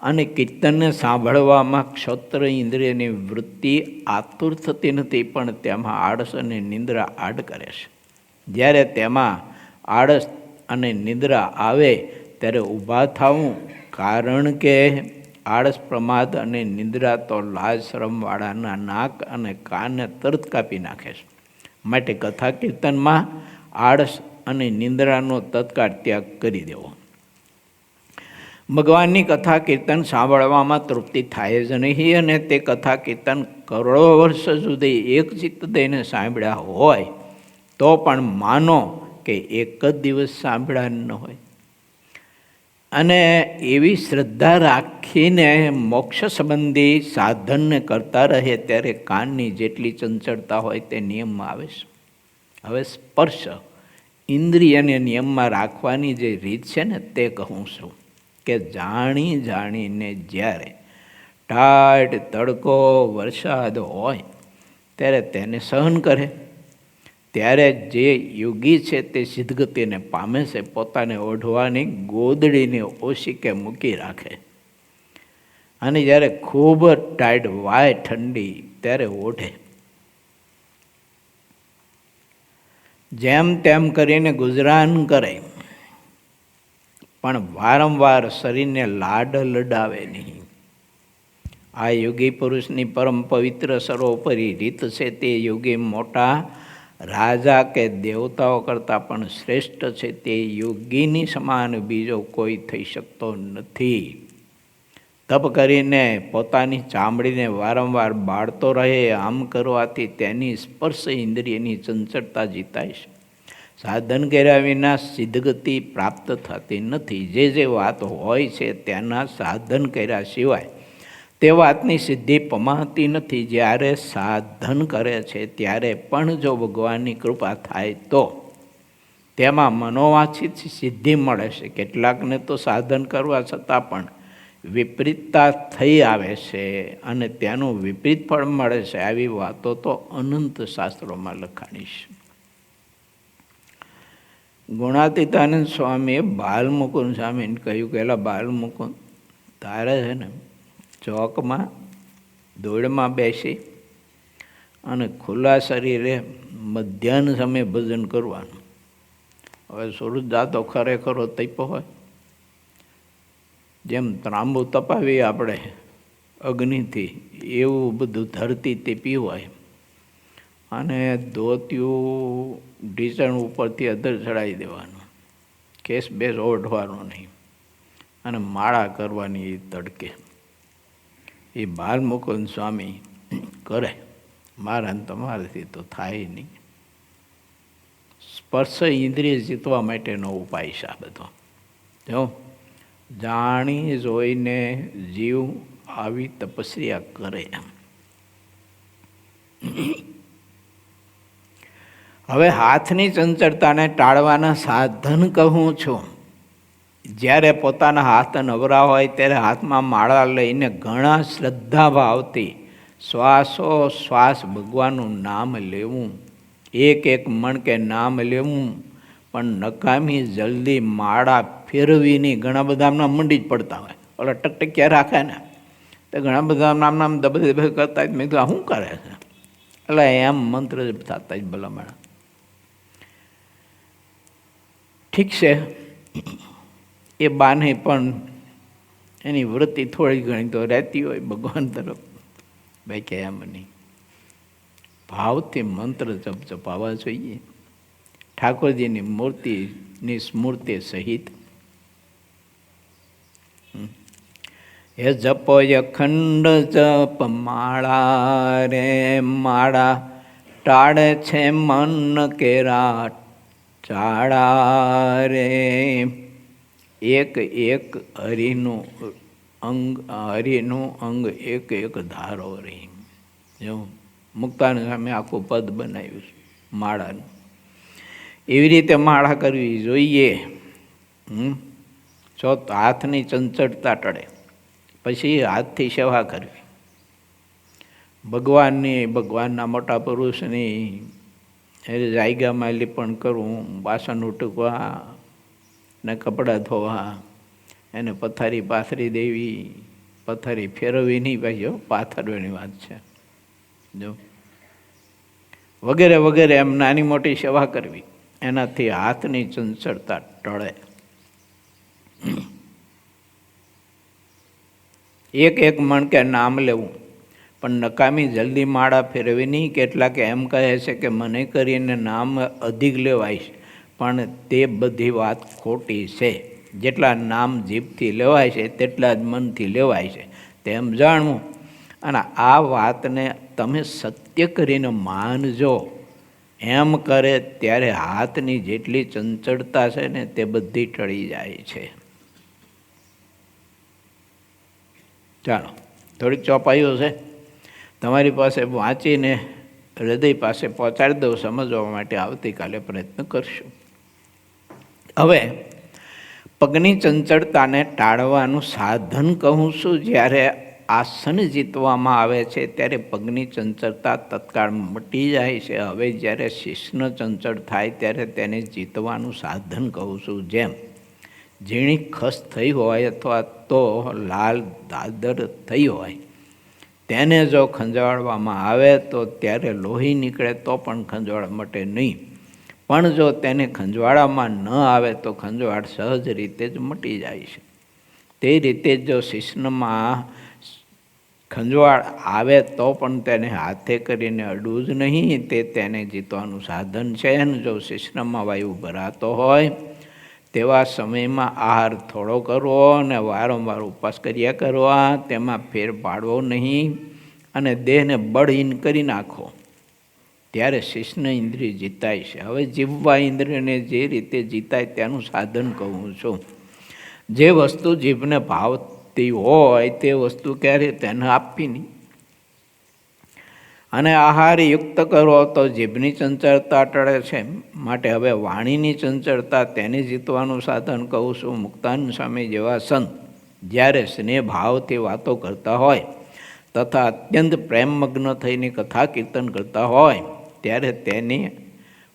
S1: અને કીર્તનને સાંભળવામાં ક્ષોત્ર ઇન્દ્રિયની વૃત્તિ આતુર થતી નથી, પણ તેમાં આળસ અને નિંદ્રા આડ કરે છે. જ્યારે તેમાં આળસ અને નિંદ્રા આવે ત્યારે ઊભા થવું, કારણ કે આળસ, પ્રમાદ અને નિંદ્રા તો લાજ શરમવાળાના નાક અને કાનને તરત કાપી નાખે છે. માટે કથા કીર્તનમાં આળસ અને નિંદ્રાનો તત્કાળ ત્યાગ કરી દેવો. ભગવાનની કથા કીર્તન સાંભળવામાં તૃપ્તિ થાય જ નહીં, અને તે કથા કીર્તન કરોડો વર્ષ સુધી એક ચિત્ત દઈને સાંભળ્યા હોય તો પણ માનો કે એક જ દિવસ સાંભળ્યા ન હોય. અને એવી શ્રદ્ધા રાખીને મોક્ષ સંબંધી સાધનને કરતા રહે ત્યારે કાનની જેટલી ચંચળતા હોય તે નિયમમાં આવે છે. હવે સ્પર્શ ઇન્દ્રિયને નિયમમાં રાખવાની જે રીત છે ને તે કહું છું કે જાણીને જ્યારે ટાઢ, તડકો, વરસાદ હોય ત્યારે તેને સહન કરે. ત્યારે જે યોગી છે તે સિદ્ધગતિને પામે છે. પોતાને ઓઢવાની ગોદડીને ઓશિકે મૂકી રાખે, અને જ્યારે ખૂબ ટાઈટ વાય ઠંડી ત્યારે ઓઢે. જેમ તેમ કરીને ગુજરાન કરે, પણ વારંવાર શરીરને લાડ લડાવે નહીં. આ યોગી પુરુષની પરમ પવિત્ર સર્વોપરી રીત છે. તે યોગી મોટા રાજા કે દેવતાઓ કરતાં પણ શ્રેષ્ઠ છે. તે યોગીની સમાન બીજો કોઈ થઈ શકતો નથી. તપ કરીને પોતાની ચામડીને વારંવાર બાળતો રહે. આમ કરવાથી તેની સ્પર્શ ઇન્દ્રિયની ચંચળતા જીતાય છે. સાધન કર્યા વિના સિદ્ધગતિ પ્રાપ્ત થતી નથી. જે વાત હોય છે તેના સાધન કર્યા સિવાય તે વાતની સિદ્ધિ પમાતી નથી. જ્યારે સાધન કરે છે ત્યારે પણ જો ભગવાનની કૃપા થાય તો તેમાં મનોવાંછિત સિદ્ધિ મળે છે. કેટલાકને તો સાધન કરવા છતાં પણ વિપરીતતા થઈ આવે છે અને તેનું વિપરીત ફળ મળે છે. આવી વાતો તો અનંત શાસ્ત્રોમાં લખાણી છે. ગુણાતીતાનંદ સ્વામીએ બાલમુકુંદ સ્વામીને કહ્યું કે એલા બાલમુકુંદ, તારે છે ને ચોકમાં દોડમાં બેસી અને ખુલ્લા શરીરે મધ્યાહન સમયે ભજન કરવાનું. હવે સુરત જાતો ખરેખરો તપ્યો હોય, જેમ ત્રાંબુ તપાવીએ આપણે અગ્નિથી, એવું બધું ધરતી તપી હોય, અને ધોતિયું ઢીચણ ઉપરથી અધર ચડાવી દેવાનું, કેસ બેસ ઓઢવાનો નહીં, અને માળા કરવાની એ તડકે. એ બાલમુકુંદ સ્વામી કરે. મારા તમારાથી તો થાય નહીં. સ્પર્શ ઇન્દ્રિય જીતવા માટેનો ઉપાય છે આ બધો. જો જાણી જોઈને જીવ આવી તપસ્યા કરે. હવે હાથની ચંચળતાને ટાળવાના સાધન કહું છું. જ્યારે પોતાના હાથ નવરા હોય ત્યારે હાથમાં માળા લઈને ઘણા શ્રદ્ધા ભાવથી શ્વાસોશ્વાસ ભગવાનનું નામ લેવું. એક મણ કે નામ લેવું, પણ નકામી જલ્દી માળા ફેરવીની. ઘણા બધા નામ મંડી જ પડતા હોય, ઓલા ટકટક્યા રાખે ને, તો ઘણા બધા નામ દબે કરતા જ. મેં કીધું શું કરે છે? એટલે એમ મંત્ર જ થતા જ ભલામણ. ઠીક છે, એ બાને પણ એની વૃત્તિ થોડી ઘણી તો રહેતી હોય ભગવાન તરફ. ભાઈ કે એમ નહીં, ભાવથી મંત્ર જપ જપાવા જોઈએ, ઠાકોરજીની મૂર્તિની સ્મૃતિ સહિત. હે જપો અખંડ જપ માળા રે માળા, ટાળે છે મન કેરા ચાળા રે. એક એક હરિનું અંગ એક એક ધારો રે. જો મુક્તાની સામે આખું પદ બનાવ્યું છે માળાનું. એવી રીતે માળા કરવી જોઈએ. જો હાથની ચંચળતા ટળે, પછી હાથથી સેવા કરવી. ભગવાનના મોટા પુરુષની જાયગામાં લીપણ કરવું, વાસણ ઉટકવા ને કપડાં ધોવા, એને પથારી પાથરી દેવી, પથારી ફેરવવી નહીં ભાઈઓ, પાથરવાની વાત છે. જો વગેરે વગેરે એમ નાની મોટી સેવા કરવી, એનાથી હાથની ચંચળતા ટળે. એક એક મણકે નામ લેવું, પણ નકામી જલ્દી માળા ફેરવી નહીં. કેટલાક એમ કહે છે કે મને કરીને નામ અધિક લેવાય છે, પણ તે બધી વાત ખોટી છે. જેટલા નામ જીભથી લેવાય છે તેટલા જ મનથી લેવાય છે, તેમ જાણવું. અને આ વાતને તમે સત્ય કરીને માનજો. એમ કરે ત્યારે હાથની જેટલી ચંચળતા છે ને તે બધી ટળી જાય છે. ચાલો, થોડીક ચોપાઈઓ છે, તમારી પાસે વાંચીને હૃદય પાસે પહોંચાડી દઉં, સમજવા માટે આવતીકાલે પ્રયત્ન કરશું. હવે પગની ચંચળતાને ટાળવાનું સાધન કહું છું. જ્યારે આસન જીતવામાં આવે છે ત્યારે પગની ચંચળતા તત્કાળ મટી જાય છે. હવે જ્યારે શિશ્ન ચંચળ થાય ત્યારે તેને જીતવાનું સાધન કહું છું. જેમ ઝીણી ખસ થઈ હોય અથવા તો લાલ દાદર થઈ હોય, તેને જો ખંજવાળવામાં આવે તો ત્યારે લોહી નીકળે તો પણ ખંજવાળ મટે નહીં. પણ જો તેને ખંજવાળવામાં ન આવે તો ખંજવાળ સહજ રીતે જ મટી જાય છે. તે રીતે જો શિશ્નમાં ખંજવાળ આવે તો પણ તેને હાથે કરીને અડવું જ નહીં, તે તેને જીતવાનું સાધન છે. અને જો શિશ્નમાં વાયુ ભરાતો હોય તેવા સમયમાં આહાર થોડો કરવો અને વારંવાર ઉપવાસ કર્યા કરવા, તેમાં ફેર પાડવો નહીં અને દેહને બળહીન કરી નાખો, ત્યારે શિશ્ન ઇન્દ્રિય જીતાય છે. હવે જીભવા ઇન્દ્રિયને જે રીતે જીતાય તેનું સાધન કહું છું. જે વસ્તુ જીભને ભાવતી હોય તે વસ્તુ ક્યારે તેને આપવી નહીં. અને આહાર યુક્ત કરો તો જીભની ચંચળતા ટળે છે. માટે હવે વાણીની ચંચળતા તેને જીતવાનું સાધન કહું છું. મુક્તાનંદ સ્વામી જેવા સંત જ્યારે સ્નેહ ભાવથી વાતો કરતા હોય તથા અત્યંત પ્રેમમગ્ન થઈને કથા કીર્તન કરતા હોય ત્યારે તેને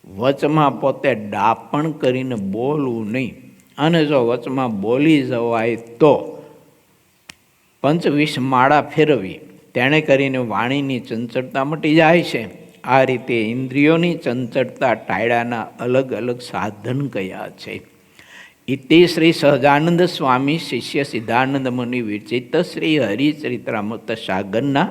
S1: વચમાં પોતે ડાપણ કરીને બોલવું નહીં. અને જો વચમાં બોલી જવાય તો 25 માળા ફેરવી, તેણે કરીને વાણીની ચંચળતા મટી જાય છે. આ રીતે ઇન્દ્રિયોની ચંચળતા ટાળ્યાના અલગ અલગ સાધન કયા છે. ઇતિ શ્રી સહજાનંદ સ્વામી શિષ્ય સિદ્ધાનંદ મુનિ વિરચિત શ્રી હરિચરિત્રામૃત સાગરના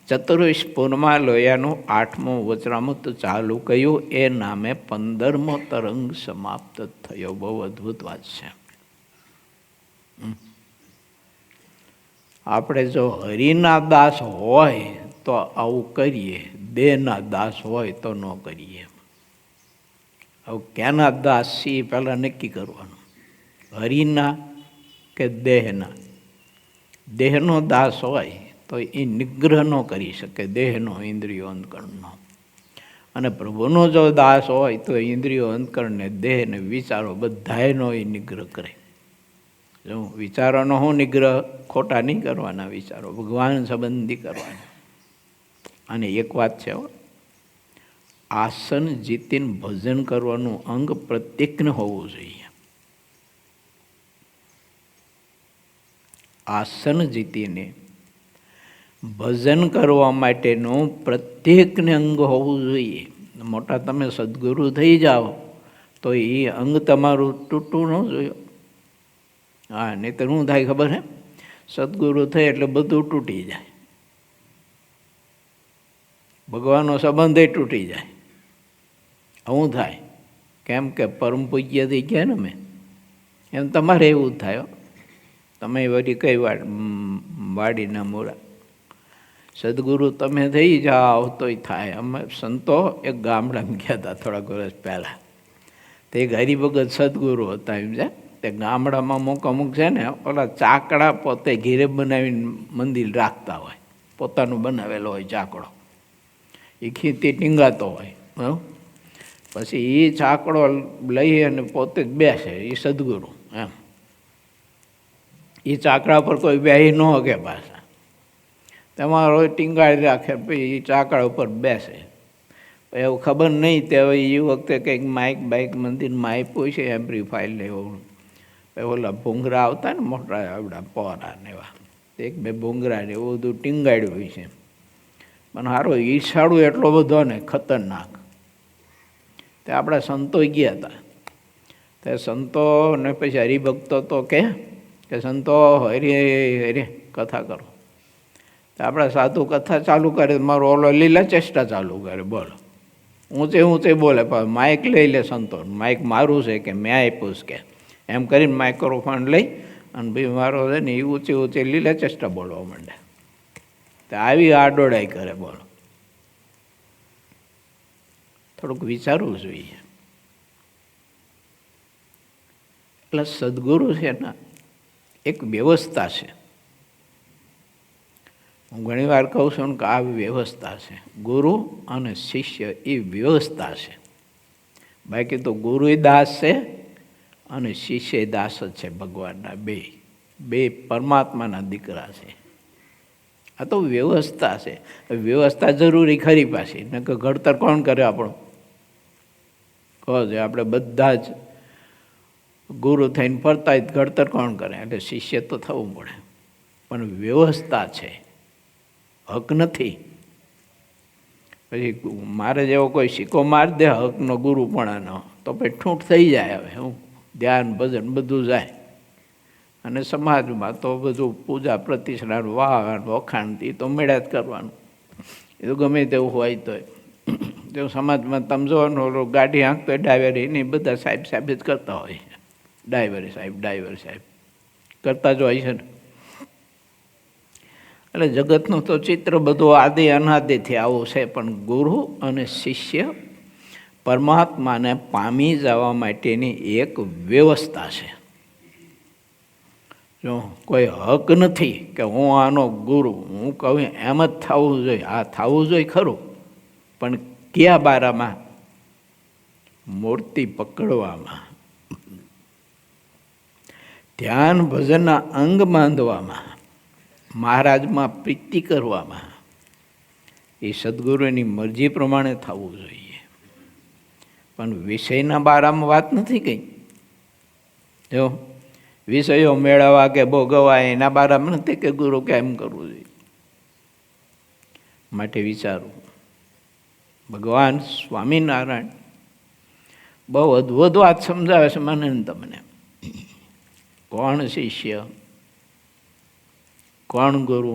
S1: 24 પૂર્ણમાં લોયાનું 8મું વચરામૃત ચાલુ કહ્યું. એ નામે 15મો તરંગ સમાપ્ત થયો. બહુ અદ્ભુત વાત છે. આપણે જો હરિના દાસ હોય તો આવું કરીએ, દેહના દાસ હોય તો ન કરીએ. હવે ક્યાંના દાસ છીએ પહેલાં નક્કી કરવાનું, હરિના કે દેહના. દેહનો દાસ હોય તો એ નિગ્રહ ન કરી શકે, દેહનો, ઇન્દ્રિયો અંતકરણનો. અને પ્રભુનો જો દાસ હોય તો ઇન્દ્રિયો અંતકરણને, દેહને, વિચારો બધાયનો એ નિગ્રહ કરે. જો વિચારોનો હું નિગ્રહ, ખોટા નહીં કરવાના વિચારો, ભગવાન સંબંધી કરવાના. અને એક વાત છે, આસન જીતીને ભજન કરવાનું અંગ પ્રત્યેકને હોવું જોઈએ. આસન જીતીને ભજન કરવા માટેનું પ્રત્યેકને અંગ હોવું જોઈએ. મોટા તમે સદગુરુ થઈ જાઓ તો એ અંગ તમારું તૂટવું ન જોઈએ. હા, નહીં તો શું થાય ખબર હે? સદગુરુ થાય એટલે બધું તૂટી જાય, ભગવાનનો સંબંધ તૂટી જાય. શું થાય? કેમ કે પરમ પૂજ્ય થઈ ગયા ને મેં, એમ તમારે એવું જ થાય. તમે વળી કઈ વાડીના મૂળા, સદગુરુ તમે થઈ જાઓ તોય થાય. અમે સંતો એક ગામડામાં ગયા હતા થોડાક વર્ષ પહેલાં. તે એક હરિભગત સદગુરુ હતા એમ છે. તે ગામડામાં અમુક છે ને ઓલા ચાકડા પોતે ઘીરે બનાવીને મંદિર રાખતા હોય, પોતાનું બનાવેલો હોય ચાકડો, એ ખીતી ટીંગાતો હોય. પછી એ ચાકડો લઈ અને પોતે જ બેસે, એ સદગુરુ એમ. એ ચાકડા પર કોઈ બેહી ન શકે પાછા, તમારો ટીંગાળી રાખે, પછી એ ચાકડા ઉપર બેસે. એવું ખબર નહીં તે હવે એ વખતે કંઈક માઇક બાઇક મંદિરમાં આપ્યું છે, એમ્પ્લીફાયર ને એવું. ઓલા ભૂંગરા આવતા ને મોટા આવડા પોરા ને એવા, એક બે ભૂંગરા ને એવું બધું ટીંગાડ્યું હોય છે. પણ સારો ઈશાળું એટલો બધો ને ખતરનાક. તે આપણા સંતો ગયા હતા. તે સંતોને પછી હરિભક્તો તો કે સંતો હરે હરે કથા કરો. તો આપણા સાધુ કથા ચાલુ કરે, મારો ઓલો લીલા ચેષ્ટા ચાલુ કરે, બોલો ઊંચે બોલે. પણ માઇક લઈ લે સંતો, માઇક મારું છે કે મેં આપ્યું કે એમ કરીને માઇક્રોફોન લઈ અને ભાઈ મારો છે ને એ ઊંચે લીલા ચેષ્ટા બોલવા માંડે. તો આવી આડોડાઈ કરે, બોલો. થોડુંક વિચારવું જોઈએ. એટલે સદગુરુ છે ને એક વ્યવસ્થા છે. હું ઘણી વાર કહું છું કે આ વ્યવસ્થા છે. ગુરુ અને શિષ્ય એ વ્યવસ્થા છે. બાકી તો ગુરુ દાસ છે અને શિષ્ય દાસ જ છે ભગવાનના. બે પરમાત્માના દીકરા છે. આ તો વ્યવસ્થા છે. વ્યવસ્થા જરૂરી ખરી પાછી, ને કે ઘડતર કોણ કરે આપણું? કહો છે આપણે બધા જ ગુરુ થઈને ફરતા હોય, ઘડતર કોણ કરે? એટલે શિષ્ય તો થવું પડે. પણ વ્યવસ્થા છે, હક નથી. પછી મારે જેવો કોઈ સિક્કો માર દે હકનો ગુરુ પણ તો પછી ઠૂંઠ થઈ જાય. હવે હું ધ્યાન ભજન બધું જાય. અને સમાજમાં તો બધું પૂજા પ્રતિષ્ઠા વાહ વખાણતી તો મેળા જ કરવાનું. એ તો ગમે તેવું હોય તો જો સમાજમાં તમે જો ગાડી હાંકતો હોય ડ્રાઈવર, એને બધા સાહેબ જ કરતા હોય. ડ્રાઈવર સાહેબ કરતા જ હોય છે ને. એટલે જગતનું તો ચિત્ર બધું આદિ અનાદિથી આવું છે. પણ ગુરુ અને શિષ્ય પરમાત્માને પામી જવા માટેની એક વ્યવસ્થા છે. જો કોઈ હક નથી કે હું આનો ગુરુ, હું કહું એમ જ થવું જોઈએ. આ થવું જોઈએ ખરું, પણ કયા બારામાં? મૂર્તિ પકડવામાં, ધ્યાન ભજનના અંગ બાંધવામાં, મહારાજમાં પ્રીતિ કરવામાં. એ સદગુરુની મરજી પ્રમાણે થવું જોઈએ. પણ વિષયના બારામાં વાત નથી કઈ. જો વિષયો મેળવવા કે ભોગવવા એના બારામાં નથી કે ગુરુ કેમ કરવું જોઈએ. માટે વિચારું. ભગવાન સ્વામિનારાયણ બહુ અદ્ભુત વાત સમજાવે છે મને તમને. કોણ શિષ્ય, કોણ ગુરુ?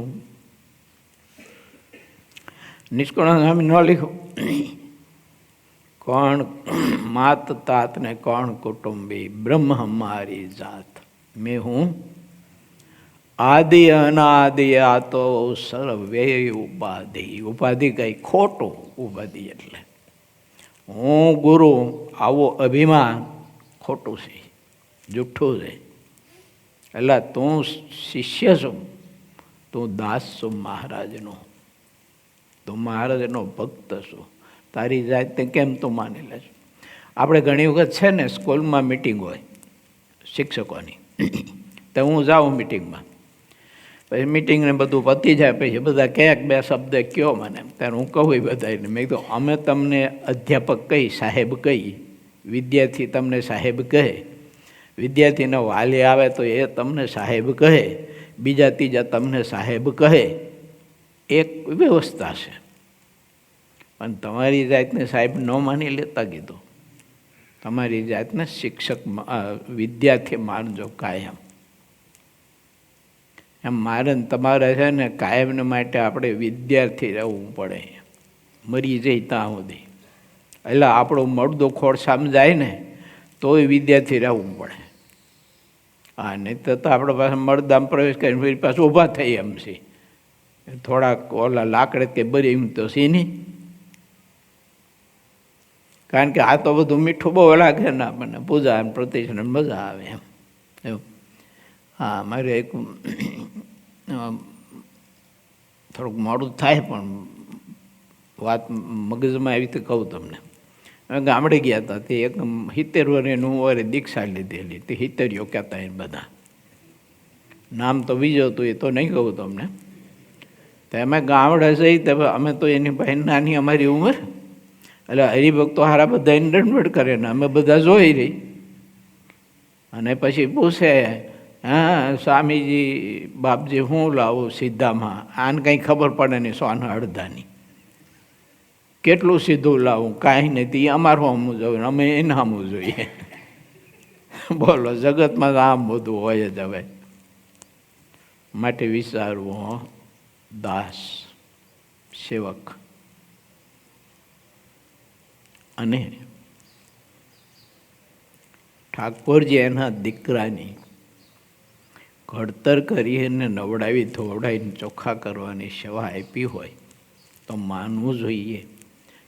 S1: નિષ્કુળાનંદ સ્વામી ન લીખું, કોણ માત તાત ને કોણ કુટુંબી, બ્રહ્મ મારી જાત. મેં હું આદિ અનાદિ, આ તો સર્વે ઉપાધિ. ઉપાધિ કઈ ખોટું. ઉપાધિ એટલે હું ગુરુ આવો અભિમાન ખોટું છે, જુઠ્ઠું છે. એટલે તું શિષ્ય છું, તું દાસ છું મહારાજનો, તું મહારાજનો ભક્ત છું. તારી જાતને કેમ તું માની લેશ? આપણે ઘણી વખત છે ને સ્કૂલમાં મિટિંગ હોય શિક્ષકોની, તો હું જાઉં મિટિંગમાં. પછી મિટિંગને બધું પતી જાય પછી બધા ક્યાંક બે શબ્દ કયો મને, ત્યારે હું કહું બધાને, મેં કીધું અમે તમને અધ્યાપક કહી, સાહેબ કહી, વિદ્યાર્થી તમને સાહેબ કહે, વિદ્યાર્થીનો વાલી આવે તો એ તમને સાહેબ કહે, બીજા ત્રીજા તમને સાહેબ કહે. એક વ્યવસ્થા છે. પણ તમારી જાતને સાહેબ ન માની લેતા કીધું. તમારી જાતને શિક્ષક વિદ્યાર્થી માનજો કાયમ. એમ મારે તમારે છે ને કાયમને માટે આપણે વિદ્યાર્થી રહેવું પડે, મરી જાય ત્યાં સુધી. એટલે આપણું મળદું ખોળ સમજાય ને તોય વિદ્યાર્થી રહેવું પડે. હા, નહીં તો આપણે પાસે મળદામ પ્રવેશ કરીને ફરી પાછું ઊભા થઈ એમ છે. થોડાક ઓલા લાકડે કે બરી એમ તો સી નહીં, કારણ કે આ તો બધું મીઠું બહુ લાગે ને આપણને, પૂજા અને પ્રતિષ્ઠા મજા આવે એમ એવું. હા, મારે એક થોડુંક મોડું થાય પણ વાત મગજમાં આવી તો કહું તમને. અમે ગામડે ગયા હતા, તે એક 70 વર્ષનું વરે દીક્ષા લીધેલી, તે 70 કહેતા એ બધા. નામ તો બીજો હતું, એ તો નહીં કહું તમને. તો અમે ગામડે જઈ તો અમે તો એની ભાઈ નાની અમારી ઉંમર, એટલે હરિભક્તો હારા બધા એને દંડવડ કરે ને અમે બધા જોઈ રહી. અને પછી પૂછે, હા સ્વામીજી બાપજી હું લાવું સીધામાં? આને કંઈ ખબર પડે નહીં, સોના અડધાની. કેટલું સીધું લાવું? કાંઈ નથી, અમારું સામું જોઈએ, અમે એને સામું જોઈએ. બોલો, જગતમાં આમ બધું હોય જ હવે. માટે વિચારવું, દાસ સેવક અને ઠાકોરજી એના દીકરાની ઘડતર કરી અને નવડાવી ધોવડાવીને ચોખ્ખા કરવાની સેવા આપી હોય તો માનવું જોઈએ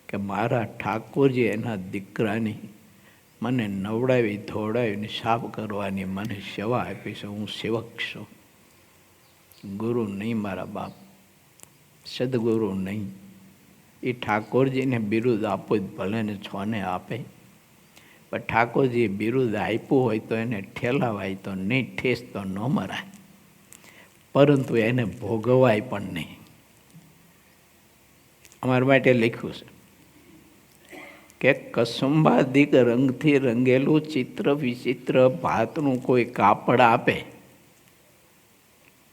S1: કે મારા ઠાકોરજી એના દીકરાની મને નવડાવી ધોવડાવીને સાફ કરવાની મને સેવા આપી છે. હું સેવક છું, ગુરુ નહીં મારા બાપ, સદગુરુ નહીં. એ ઠાકોરજીને બિરુદ આપો જ ભલે ને છોને આપે, પણ ઠાકોરજીએ બિરુદ આપ્યું હોય તો એને ઠેલાવાય તો નહીં, ઠેસ તો ન મરાય, પરંતુ એને ભોગવાય પણ નહીં. અમારા માટે લખ્યું છે કે કસુંબાદિક રંગથી રંગેલું ચિત્ર વિચિત્ર ભાતનું કોઈ કાપડ આપે.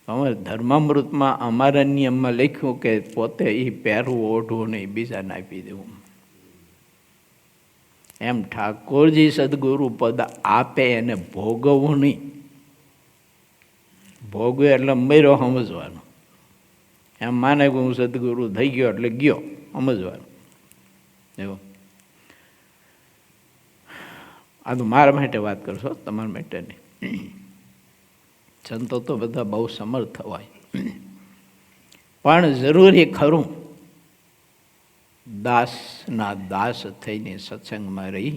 S1: અમારે ધર્મામૃતમાં અમારા નિયમમાં લખ્યું કે પોતે એ પહેરવું ઓઢવું નહીં, બીજાને આપી દેવું. એમ ઠાકોરજી સદગુરુ પદ આપે એને ભોગવવું નહીં. ભોગવે એટલે મર્યો સમજવાનું. એમ માને કે હું સદગુરુ થઈ ગયો એટલે ગયો સમજવાનું એવું. આ તો મારા માટે વાત કરશો, તમારા માટે નહીં. સંતો તો બધા બહુ સમર્થ હોય, પણ જરૂરી ખરું દાસના દાસ થઈને સત્સંગમાં રહી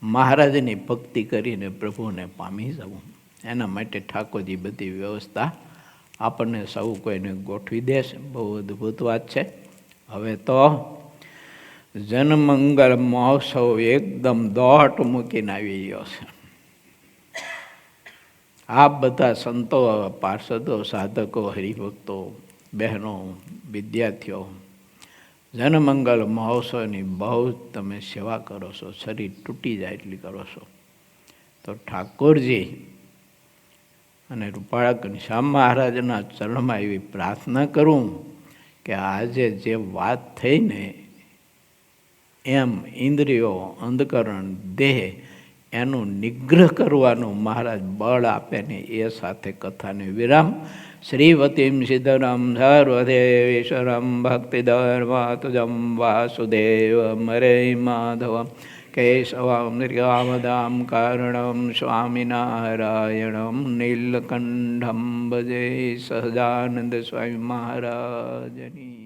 S1: મહારાજની ભક્તિ કરીને પ્રભુને પામી જવું. એના માટે ઠાકોરજી બધી વ્યવસ્થા આપણને સૌ કોઈને ગોઠવી દેશે. બહુ અદ્ભુત વાત છે. હવે તો જનમંગલ મહોત્સવ એકદમ દોટ મૂકીને આવી ગયો છે. આપ બધા સંતો, પાર્ષદો, સાધકો, હરિભક્તો, બહેનો, વિદ્યાર્થીઓ જનમંગલ મહોત્સવની બહુ તમે સેવા કરો છો, શરીર તૂટી જાય એટલી કરો છો. તો ઠાકોરજી અને રૂપાળા ઘનશ્યામ મહારાજના ચરણમાં એવી પ્રાર્થના કરું કે આજે જે વાત થઈ ને એમ ઇન્દ્રિયો, અંધકરણ, દેહ એનું નિગ્રહ કરવાનું મહારાજ બળ આપે ને એ સાથે કથાને વિરામ. શ્રીવતીમ સિદ્ધરામ સર્વદેવેશ્વરમ ભક્તિધર્માતુજમ વાસુદેવ મરે માધવમ કેશવમ નિર્ગામદામ કારણમ સ્વામિનારાયણમ નીલકંઠમ ભજે સહજાનંદ સ્વામી મહારાજની.